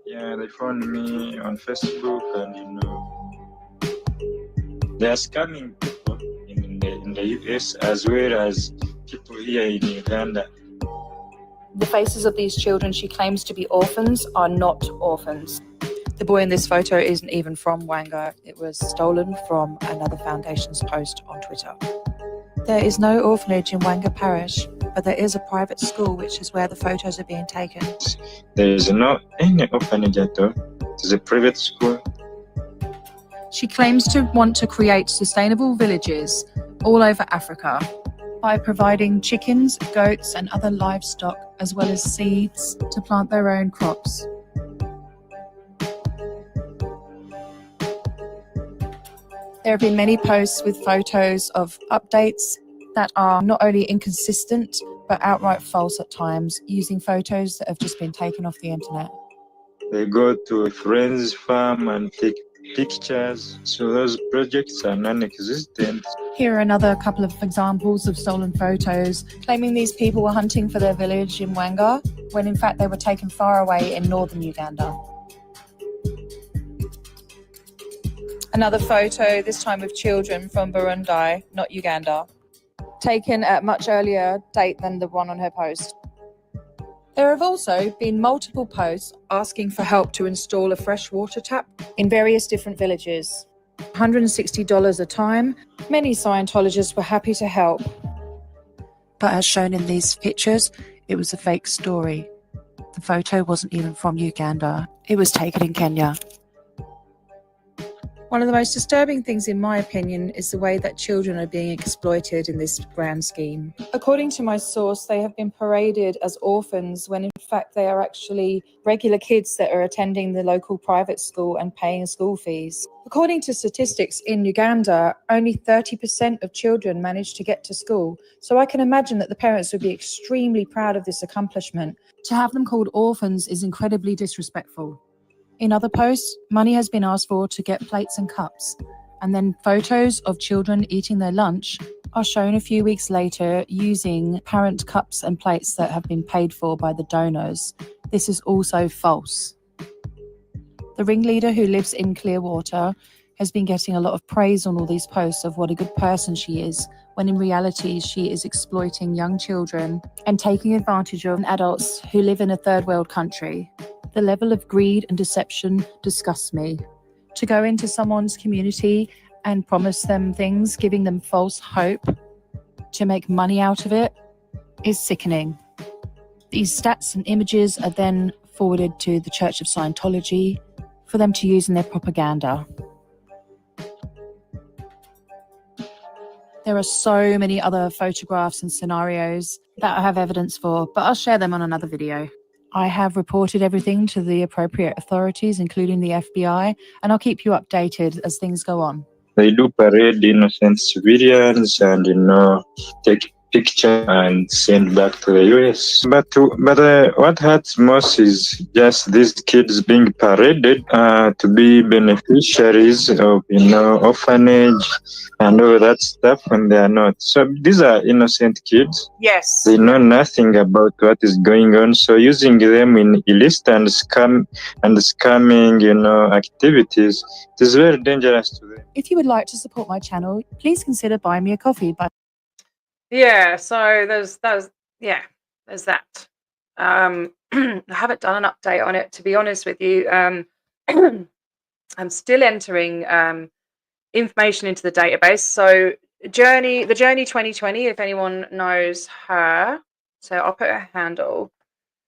Yeah, they found me on Facebook and, they are scamming people in the US as well as people here in Uganda. The faces of these children she claims to be orphans are not orphans. The boy in this photo isn't even from Wanga. It was stolen from another foundation's post on Twitter. There is no orphanage in Wanga Parish, but there is a private school, which is where the photos are being taken. There is no any orphanage at all. It is a private school. She claims to want to create sustainable villages all over Africa by providing chickens, goats, and other livestock, as well as seeds to plant their own crops. There have been many posts with photos of updates that are not only inconsistent, but outright false at times, using photos that have just been taken off the internet. They go to a friend's farm and take pictures, so those projects are non-existent. Here are another couple of examples of stolen photos, claiming these people were hunting for their village in Wanga, when in fact they were taken far away in northern Uganda. Another photo, this time of children from Burundi, not Uganda, taken at much earlier date than the one on her post. There have also been multiple posts asking for help to install a fresh water tap in various different villages. $160 a time. Many Scientologists were happy to help. But as shown in these pictures, it was a fake story. The photo wasn't even from Uganda. It was taken in Kenya. One of the most disturbing things, in my opinion, is the way that children are being exploited in this grand scheme. According to my source, they have been paraded as orphans when in fact they are actually regular kids that are attending the local private school and paying school fees. According to statistics in Uganda, only 30% of children manage to get to school. So I can imagine that the parents would be extremely proud of this accomplishment. To have them called orphans is incredibly disrespectful. In other posts, money has been asked for to get plates and cups, and then photos of children eating their lunch are shown a few weeks later using parent cups and plates that have been paid for by the donors. This is also false. The ringleader, who lives in Clearwater, has been getting a lot of praise on all these posts of what a good person she is, when in reality she is exploiting young children and taking advantage of adults who live in a third world country. The level of greed and deception disgusts me. To go into someone's community and promise them things, giving them false hope to make money out of it, is sickening. These stats and images are then forwarded to the Church of Scientology for them to use in their propaganda. There are so many other photographs and scenarios that I have evidence for, but I'll share them on another video. I have reported everything to the appropriate authorities, including the FBI, and I'll keep you updated as things go on. They do parade innocent civilians and, take picture and send back to the US. But what hurts most is just these kids being paraded to be beneficiaries of, orphanage and all that stuff when they are not. So these are innocent kids. Yes. They know nothing about what is going on. So using them in illicit and scamming, activities, it is very dangerous to them. If you would like to support my channel, please consider buying me a coffee. Yeah, so there's that. I haven't done an update on it, to be honest with you. I'm still entering information into the database. So the Journey 2020, if anyone knows her, so I'll put her handle.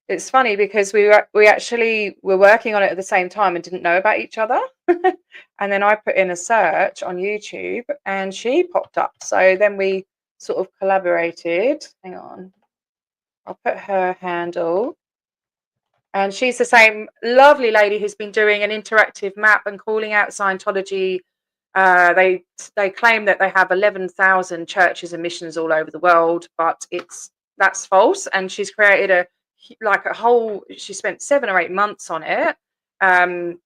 It's funny because we actually were working on it at the same time and didn't know about each other. And then I put in a search on YouTube and she popped up. So then we sort of collaborated. Hang on, I'll put her handle. And she's the same lovely lady who's been doing an interactive map and calling out Scientology. They claim that they have 11,000 churches and missions all over the world, but that's false. And she's created she spent 7 or 8 months on it,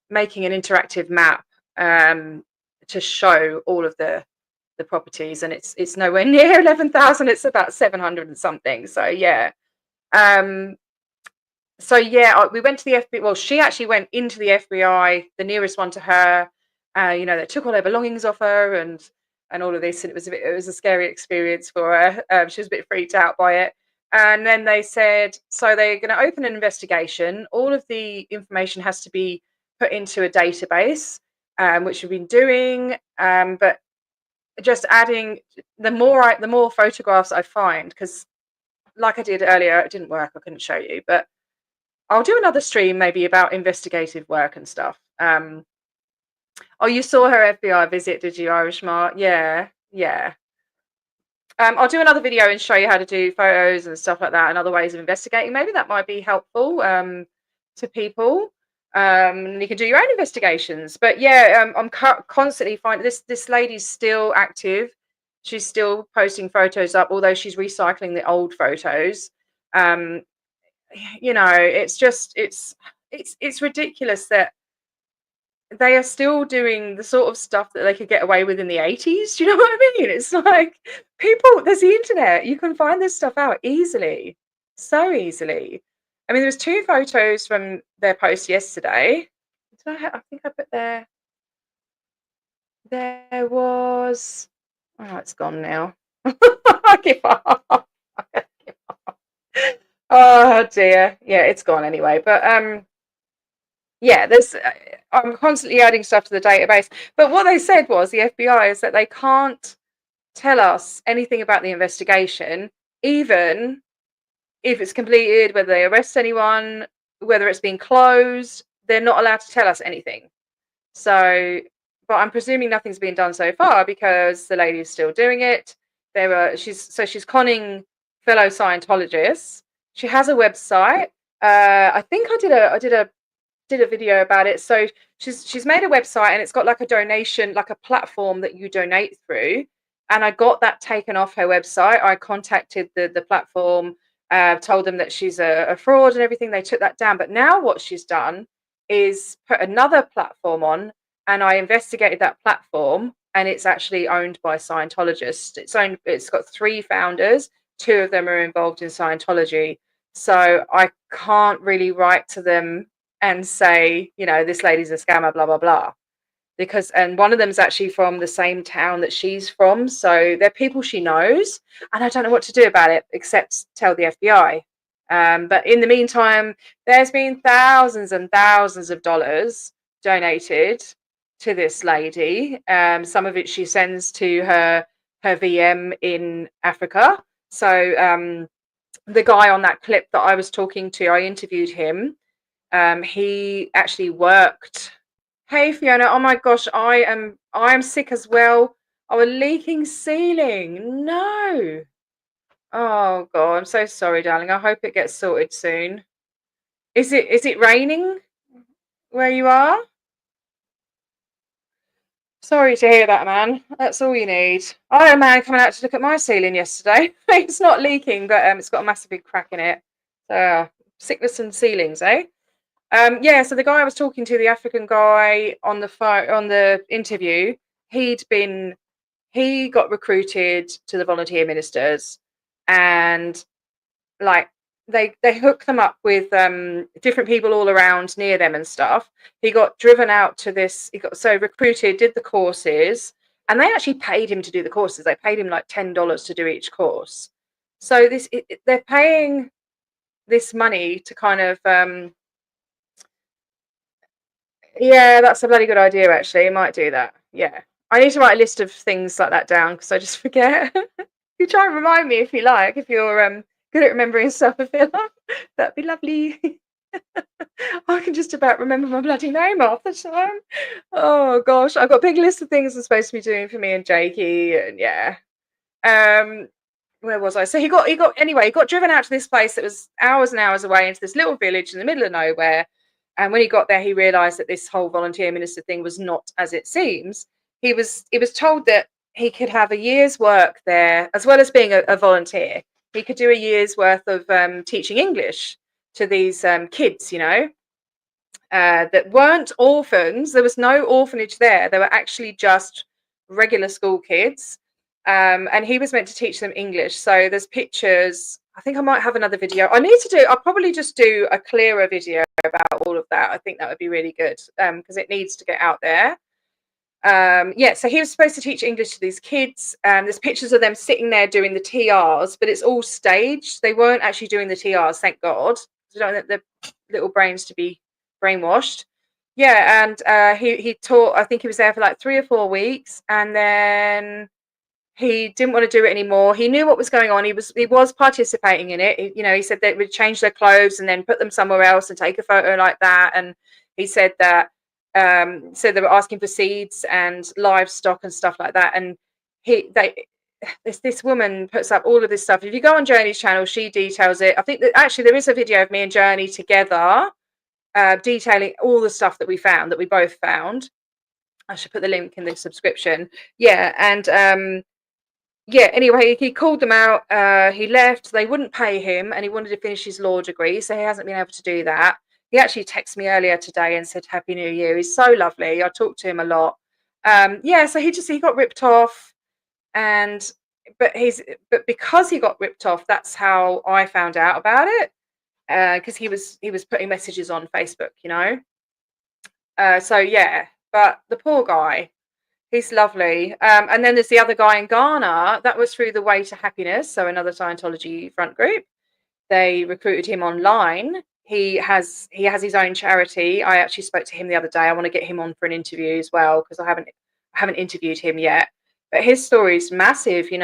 making an interactive map to show all of the properties, and it's nowhere near 11,000. It's about 700 and something. So yeah. We went to the FBI. Well, she actually went into the FBI, the nearest one to her. They took all their belongings off her, and and all of this, and it was a scary experience for her. She was a bit freaked out by it. And then they said, so they're going to open an investigation. All of the information has to be put into a database, which we've been doing. But just adding, the more photographs I find, because like I did earlier, it didn't work. I couldn't show you, but I'll do another stream maybe about investigative work and stuff. Oh, you saw her FBI visit, did you, Irish Mart? Yeah, yeah. I'll do another video and show you how to do photos and stuff like that and other ways of investigating. Maybe that might be helpful to people. And you can do your own investigations. But yeah, I'm constantly finding this lady's still active. She's still posting photos up, although she's recycling the old photos. You know, it's just it's ridiculous that they are still doing the sort of stuff that they could get away with in the 80s. Do you know what I mean? It's like, people, there's the internet. You can find this stuff out easily, so easily. I mean, there was 2 photos from their post yesterday. I think I put there was, oh, it's gone now. I give up. Oh dear. Yeah, it's gone anyway. But yeah, I'm constantly adding stuff to the database. But what they said was, the FBI, is that they can't tell us anything about the investigation, even if it's completed, whether they arrest anyone, whether it's been closed. They're not allowed to tell us anything. So, but I'm presuming nothing's been done so far because the lady is still doing it. She's conning fellow Scientologists. She has a website. I think I did a video about it. So she's made a website, and it's got like a donation, like a platform that you donate through. And I got that taken off her website. I contacted the platform, told them that she's a fraud and everything. They took that down. But now what she's done is put another platform on, and I investigated that platform, and it's actually owned by Scientologists. It's got 3 founders. 2 of them are involved in Scientology. So I can't really write to them and say, you know, this lady's a scammer, blah, blah, blah. And one of them is actually from the same town that she's from. So they're people she knows. And I don't know what to do about it except tell the FBI. But in the meantime, there's been thousands and thousands of dollars donated to this lady. Some of it she sends to her VM in Africa. So the guy on that clip that I was talking to, I interviewed him. He actually worked. Hey Fiona, oh my gosh, I am sick as well. Oh, a leaking ceiling. No. Oh God, I'm so sorry, darling. I hope it gets sorted soon. Is it raining where you are? Sorry to hear that, man. That's all you need. I had a man coming out to look at my ceiling yesterday. It's not leaking, but it's got a massive big crack in it. So sickness and ceilings, eh? Yeah, so the guy I was talking to, the African guy on the phone, on the interview, he got recruited to the volunteer ministers, and like they hook them up with different people all around near them and stuff. He got driven out to this. He got recruited, did the courses, and they actually paid him to do the courses. They paid him like $10 to do each course. So they're paying this money to kind of. Yeah, that's a bloody good idea, actually. I might do that. Yeah. I need to write a list of things like that down because I just forget. You try and remind me if you like, if you're good at remembering stuff, I feel like that'd be lovely. I can just about remember my bloody name half the time. Oh gosh, I've got a big list of things I'm supposed to be doing for me and Jakey, and yeah. Where was I? So he got driven out to this place that was hours and hours away into this little village in the middle of nowhere. And when he got there, he realized that this whole volunteer minister thing was not as it seems. He was told that he could have a year's work there, as well as being a volunteer. He could do a year's worth of teaching English to these kids, you know, that weren't orphans. There was no orphanage there. They were actually just regular school kids. And he was meant to teach them English. So there's pictures. I think I might have another video. I'll probably just do a clearer video about all of that. I think that would be really good because it needs to get out there. Yeah, so he was supposed to teach English to these kids. There's pictures of them sitting there doing the TRs, but it's all staged. They weren't actually doing the TRs, thank God. They don't want their little brains to be brainwashed. Yeah, and he taught, I think he was there for like 3 or 4 weeks, and then he didn't want to do it anymore. He knew what was going on. He was participating in it. He said they would change their clothes and then put them somewhere else and take a photo like that. And he said that so they were asking for seeds and livestock and stuff like that. And this woman puts up all of this stuff. If you go on Journey's channel, she details it. I think that actually there is a video of me and Journey together detailing all the stuff that we found, that we both found. I should put the link in the subscription. Yeah, and yeah, anyway, he called them out. He left. They wouldn't pay him, and he wanted to finish his law degree, so he hasn't been able to do that. He actually texted me earlier today and said Happy New Year. He's so lovely. I talked to him a lot. Yeah, so he got ripped off, but because he got ripped off, that's how I found out about it. Because he was putting messages on Facebook, so yeah, but the poor guy. He's lovely. And then there's the other guy in Ghana. That was through the Way to Happiness, so another Scientology front group. They recruited him online. He has his own charity. I actually spoke to him the other day. I want to get him on for an interview as well, because I haven't interviewed him yet. But his story is massive, He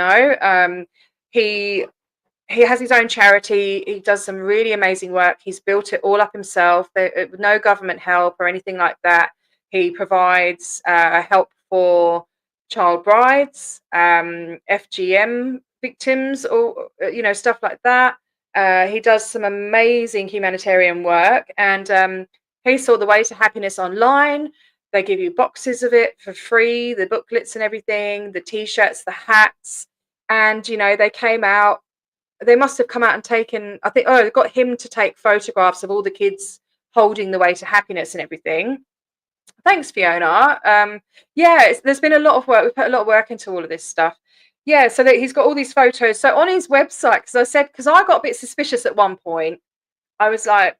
has his own charity. He does some really amazing work. He's built it all up himself. With no government help or anything like that. He provides help for child brides, FGM victims, or stuff like that. He does some amazing humanitarian work, and he saw the Way to Happiness online. They give you boxes of it for free, the booklets and everything, the T-shirts, the hats, and they came out. They must have come out and taken, I think, got him to take photographs of all the kids holding the Way to Happiness and everything. Thanks, Fiona. Yeah, there's been a lot of work. We put a lot of work into all of this stuff. Yeah, so that he's got all these photos. So on his website, because I got a bit suspicious at one point. I was like,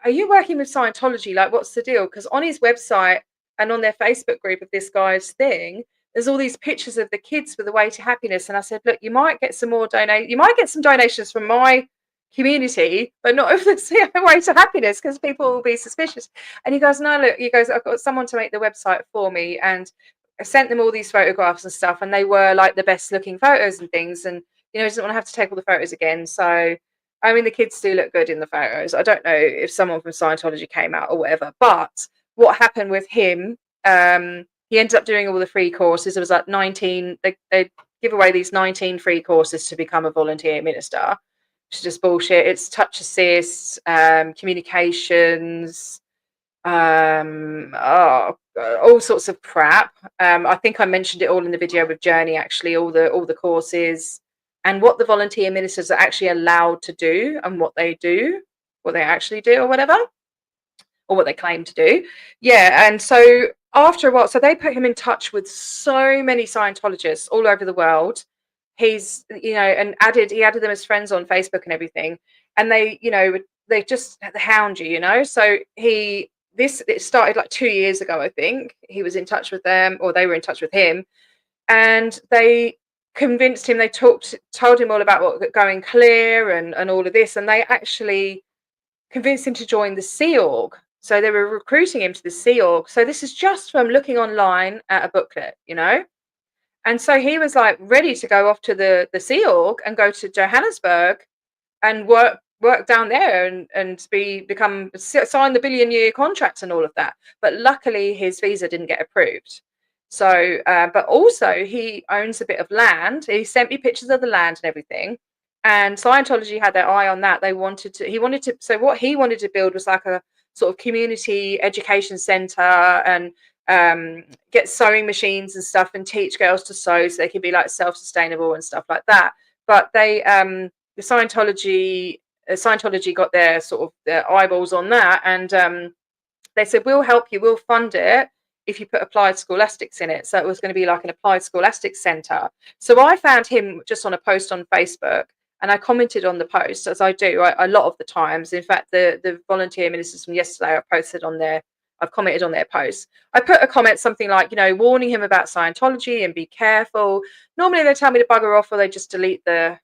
are you working with Scientology? Like, what's the deal? Because on his website and on their Facebook group of this guy's thing, there's all these pictures of the kids with the Way to Happiness. And I said, look, you might get some more you might get some donations from my community, but not of the Way to Happiness, because people will be suspicious. And he goes, no, look, I've got someone to make the website for me, and I sent them all these photographs and stuff, and they were like the best looking photos and things, and he doesn't want to have to take all the photos again. So I mean, the kids do look good in the photos. I don't know if someone from Scientology came out or whatever, but what happened with him, he ended up doing all the free courses. It was like 19, they give away these 19 free courses to become a volunteer minister, which is just bullshit. It's touch assist, communications, all sorts of crap. I think I mentioned it all in the video with Journey, actually, all the courses and what the volunteer ministers are actually allowed to do and what they actually do or whatever, or what they claim to do. Yeah, and so after a while, so they put him in touch with so many Scientologists all over the world. He's, and he added them as friends on Facebook and everything. And they just hound you, So it started like 2 years ago, I think. He was in touch with them, or they were in touch with him, and they convinced him. They told him all about what going clear and all of this, and they actually convinced him to join the Sea Org. So they were recruiting him to the Sea Org. So this is just from looking online at a booklet, And so he was like ready to go off to the Sea Org and go to Johannesburg and work down there and sign the billion-year contracts and all of that. But luckily his visa didn't get approved. So, but also he owns a bit of land. He sent me pictures of the land and everything. And Scientology had their eye on that. So what he wanted to build was like a sort of community education center and get sewing machines and stuff and teach girls to sew so they could be like self-sustainable and stuff like that. But Scientology got their sort of their eyeballs on that, and they said, we'll help you, we'll fund it if you put applied scholastics in it. So it was going to be like an applied scholastics center. So I found him just on a post on Facebook, and I commented on the post, as I do a lot of the times. In fact, the volunteer ministers from yesterday, I posted on there. I've commented on their posts. I put a comment something like, warning him about Scientology and be careful. Normally they tell me to bugger off, or they just delete they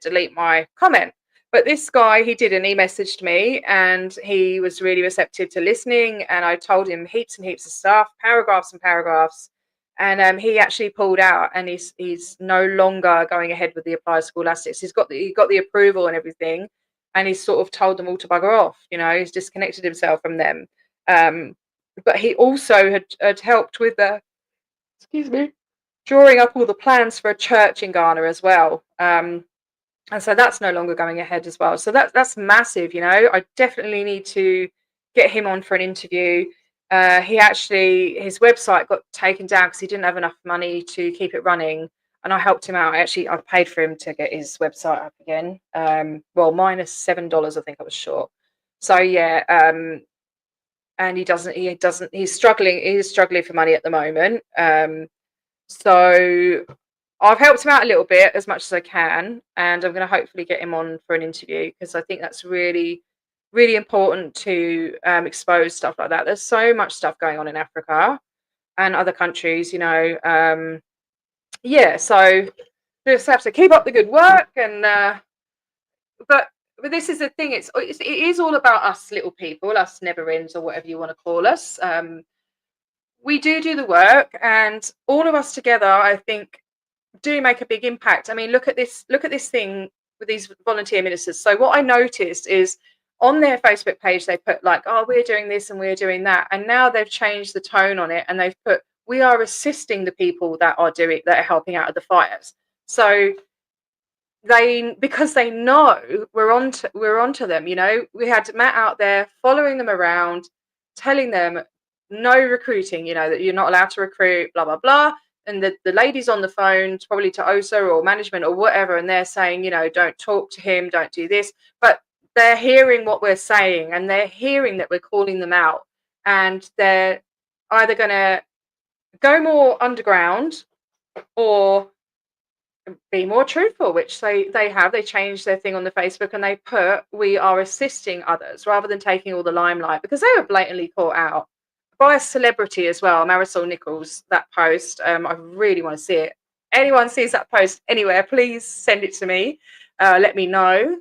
delete my comment. But this guy, he didn't. He messaged me and he was really receptive to listening. And I told him heaps and heaps of stuff, paragraphs and paragraphs. And he actually pulled out, and he's no longer going ahead with the applied scholastics. He got the approval and everything, and he's sort of told them all to bugger off. He's disconnected himself from them. But he also had helped with drawing up all the plans for a church in Ghana as well. And so that's no longer going ahead as well. So that's massive. I definitely need to get him on for an interview. His website got taken down because he didn't have enough money to keep it running, and I helped him out. Actually, I paid for him to get his website up again. Well, minus $7, I think I was short. So yeah, and he's struggling for money at the moment. So I've helped him out a little bit as much as I can, and I'm going to hopefully get him on for an interview, because I think that's really, really important to expose stuff like that. There's so much stuff going on in Africa and other countries, so just have to keep up the good work. And but this is the thing, it is all about us little people, us never ends, or whatever you want to call us. We do the work, and all of us together, I think, do make a big impact. I mean, look at this thing with these volunteer ministers. So what I noticed is on their Facebook page, they put like, oh, we're doing this and we're doing that. And now they've changed the tone on it, and they've put, we are assisting the people that are helping out of the fires. So because they know we're onto them. We had Matt out there following them around, telling them no recruiting, that you're not allowed to recruit, blah, blah, blah. And the ladies on the phone, probably to OSA or management or whatever, and they're saying, don't talk to him, don't do this. But they're hearing what we're saying, and they're hearing that we're calling them out, and they're either going to go more underground or be more truthful, which they have. They changed their thing on the Facebook, and they put, we are assisting others, rather than taking all the limelight, because they were blatantly caught out by a celebrity as well, Marisol Nichols. That post, I really want to see it. Anyone sees that post anywhere, please send it to me. Let me know.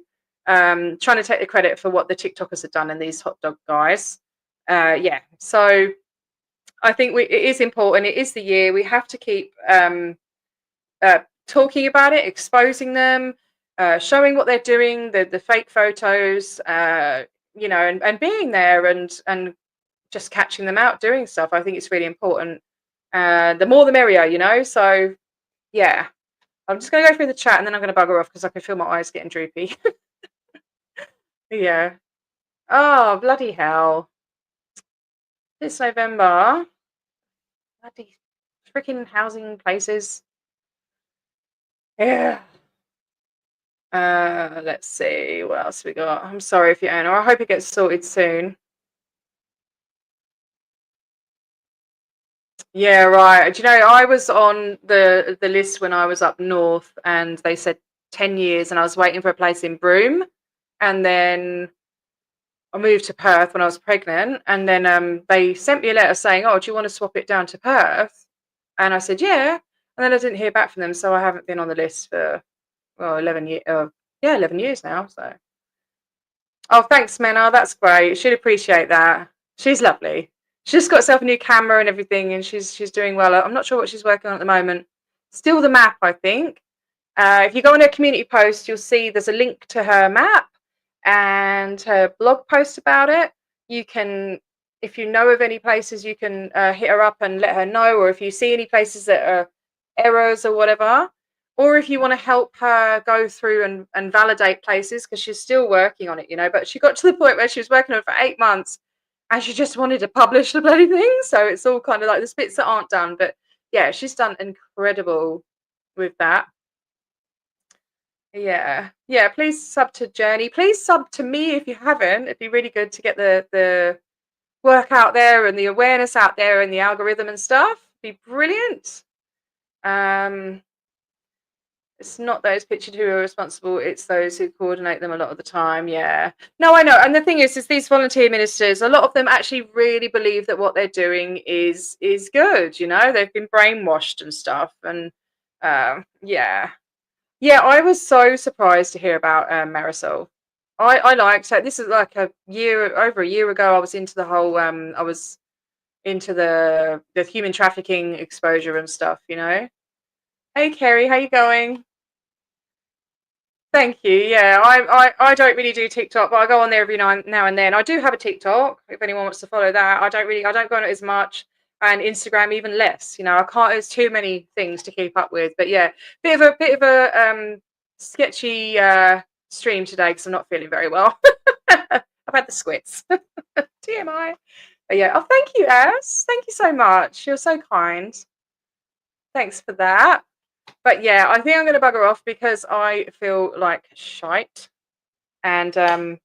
Trying to take the credit for what the TikTokers have done and these hot dog guys. So I think it is important. It is the year. We have to keep talking about it, exposing them, showing what they're doing, the fake photos, and being there and just catching them out doing stuff. I think it's really important. The more the merrier, so yeah. I'm just going to go through the chat, and then I'm going to bugger off because I can feel my eyes getting droopy. Yeah. Oh, bloody hell. This November. Bloody freaking housing places. Yeah. Let's see. What else we got? I'm sorry if you're Anna. I hope it gets sorted soon. Yeah, right. Do you know, I was on the list when I was up north, and they said 10 years, and I was waiting for a place in Broome. And then I moved to Perth when I was pregnant, and then they sent me a letter saying, oh, do you want to swap it down to Perth? And I said, yeah. And then I didn't hear back from them, so I haven't been on the list for 11 years. 11 years now. So, oh, thanks, Mena. That's great. She'd appreciate that. She's lovely. She's just got herself a new camera and everything, and she's doing well. I'm not sure what she's working on at the moment. Still the map, I think. If you go on her community post, you'll see there's a link to her map and her blog post about it. You can, if you know of any places, you can hit her up and let her know, or if you see any places that are errors or whatever, or if you want to help her go through and validate places, because she's still working on it, but she got to the point where she was working on it for 8 months and she just wanted to publish the bloody thing. So it's all kind of like the bits that aren't done, but yeah, she's done incredible with that. Yeah, please sub to Journey. Please sub to me if you haven't. It'd be really good to get the work out there and the awareness out there and the algorithm and stuff. It'd be brilliant. It's not those pictured who are responsible, it's those who coordinate them a lot of the time. Yeah. No, I know. And the thing is these volunteer ministers, a lot of them actually really believe that what they're doing is good, you know, they've been brainwashed and stuff. And yeah. Yeah, I was so surprised to hear about Marisol. I liked her. This is like over a year ago. I was into the whole I was into the human trafficking exposure and stuff, you know. Hey Kerry, how you going? Thank you. Yeah, I don't really do TikTok, but I go on there every now and then. I do have a TikTok if anyone wants to follow that. I don't go on it as much, and Instagram even less. You know, I can't. There's too many things to keep up with. But yeah, bit of a sketchy stream today because I'm not feeling very well. I've had the squits. TMI. But yeah. Oh, thank you, As. Thank you so much. You're so kind. Thanks for that. But yeah, I think I'm going to bugger off because I feel like shite. And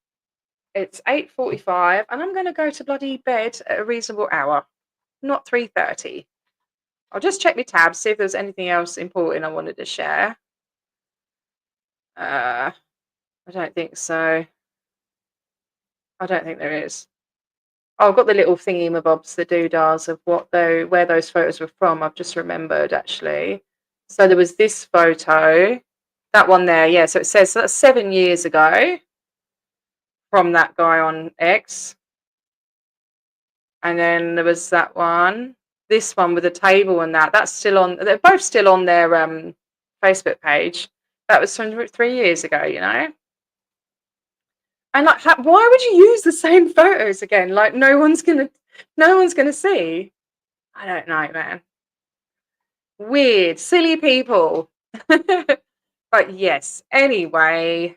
it's 8:45 and I'm going to go to bloody bed at a reasonable hour, not 3:30. I'll just check my tabs, see if there's anything else important I wanted to share. I don't think so. I don't think there is. Oh, I've got the little thingy-mabobs, the doodahs of where those photos were from. I've just remembered, actually. So there was this photo, that one there, yeah. So it says so that's 7 years ago from that guy on X. And then there was that one, this one with a table and that's still on. They're both still on their Facebook page. That was from 3 years ago, you know. And like, why would you use the same photos again? Like, no one's gonna see. I don't know, man. Weird, silly people. But yes, anyway,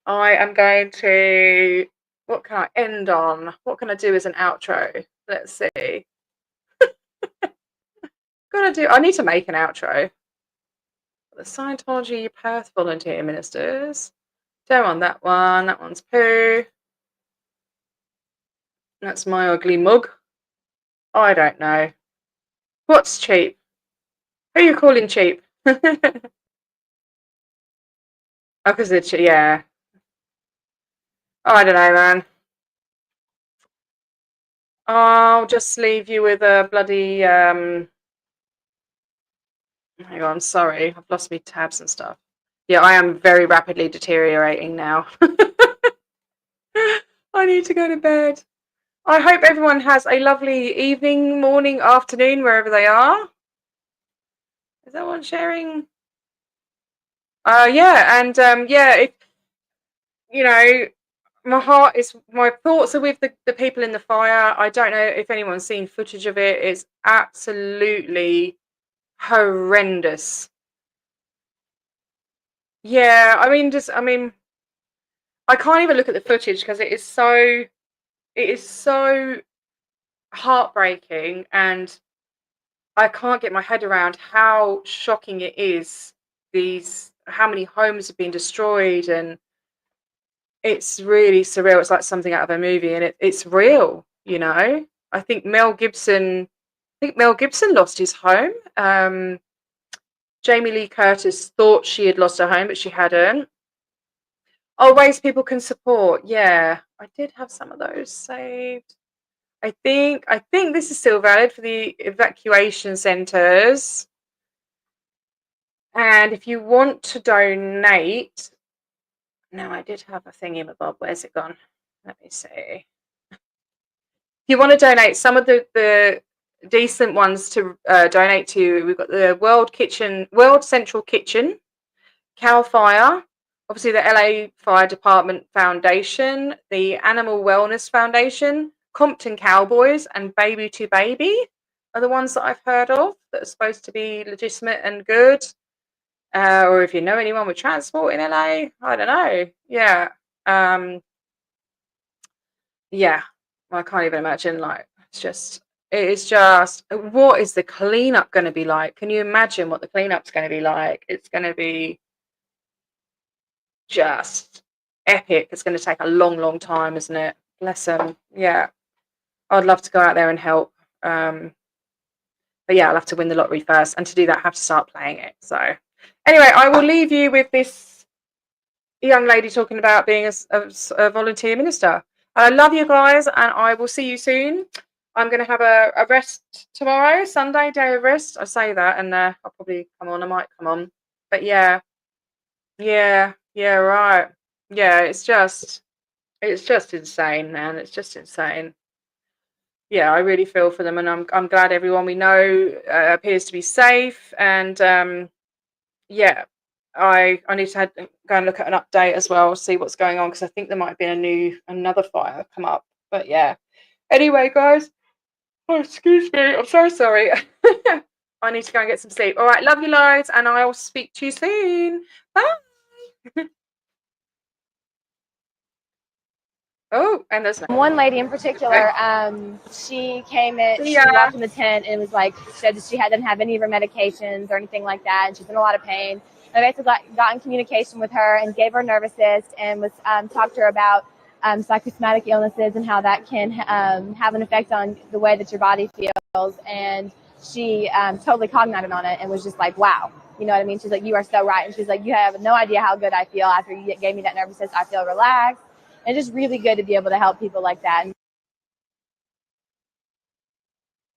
I am going to. What can I end on? What can I do as an outro? Let's see. I need to make an outro. The Scientology Perth volunteer ministers. Don't want that one. That one's poo. That's my ugly mug. I don't know. What's cheap? Who are you calling cheap? Oh, because it's yeah. Oh, I don't know, man. I'll just leave you with a bloody hang on, sorry, I've lost my tabs and stuff. Yeah, I am very rapidly deteriorating now. I need to go to bed. I hope everyone has a lovely evening, morning, afternoon, wherever they are. Is that one sharing? Yeah, and yeah, if you know, my thoughts are with the people in the fire. I don't know if anyone's seen footage of it. It's absolutely horrendous. Yeah, I mean, I can't even look at the footage because it is so heartbreaking, and I can't get my head around how shocking it is. How many homes have been destroyed, and it's really surreal. It's like something out of a movie, and it's real, you know. I think Mel Gibson lost his home. Jamie Lee Curtis thought she had lost her home, but she hadn't. Oh, ways people can support. Yeah, I did have some of those saved. I think this is still valid for the evacuation centres. And if you want to donate, no, I did have a thingy-mabob. Where's it gone? Let me see. If you want to donate, some of the decent ones to donate to, we've got the World Central Kitchen, Cal Fire, obviously the LA Fire Department Foundation, the Animal Wellness Foundation, Compton Cowboys, and Baby to Baby are the ones that I've heard of that are supposed to be legitimate and good. Or if you know anyone with transport in LA, I don't know. Yeah. Yeah. I can't even imagine. Like, it is just, what is the cleanup going to be like? Can you imagine what the cleanup's going to be like? It's going to be just epic. It's going to take a long, long time, isn't it? Bless them. Yeah. I'd love to go out there and help. But yeah, I'll have to win the lottery first. And to do that, I have to start playing it. So Anyway, I will leave you with this young lady talking about being a volunteer minister. I love you guys, and I will see you soon. I'm going to have a rest tomorrow, Sunday, day of rest. I say that, and I'll probably come on. I might come on. But yeah, right. Yeah, it's just insane, man. It's just insane. Yeah, I really feel for them, and I'm glad everyone we know appears to be safe. And yeah, I need to go and look at an update as well, see what's going on, because I think there might have been another fire come up. But yeah. Anyway, guys. Oh, excuse me. I'm so sorry. I need to go and get some sleep. All right, love you loads, and I'll speak to you soon. Bye. Oh, and there's one lady in particular. She came in. She walked in the tent and was like, said that she didn't have any of her medications or anything like that, and she's in a lot of pain. I basically got in communication with her and gave her a nerve assist and was talked to her about psychosomatic illnesses and how that can have an effect on the way that your body feels. And she totally cognited on it and was just like, wow. You know what I mean? She's like, you are so right. And she's like, you have no idea how good I feel after you gave me that nerve assist. I feel relaxed. And it's just really good to be able to help people like that.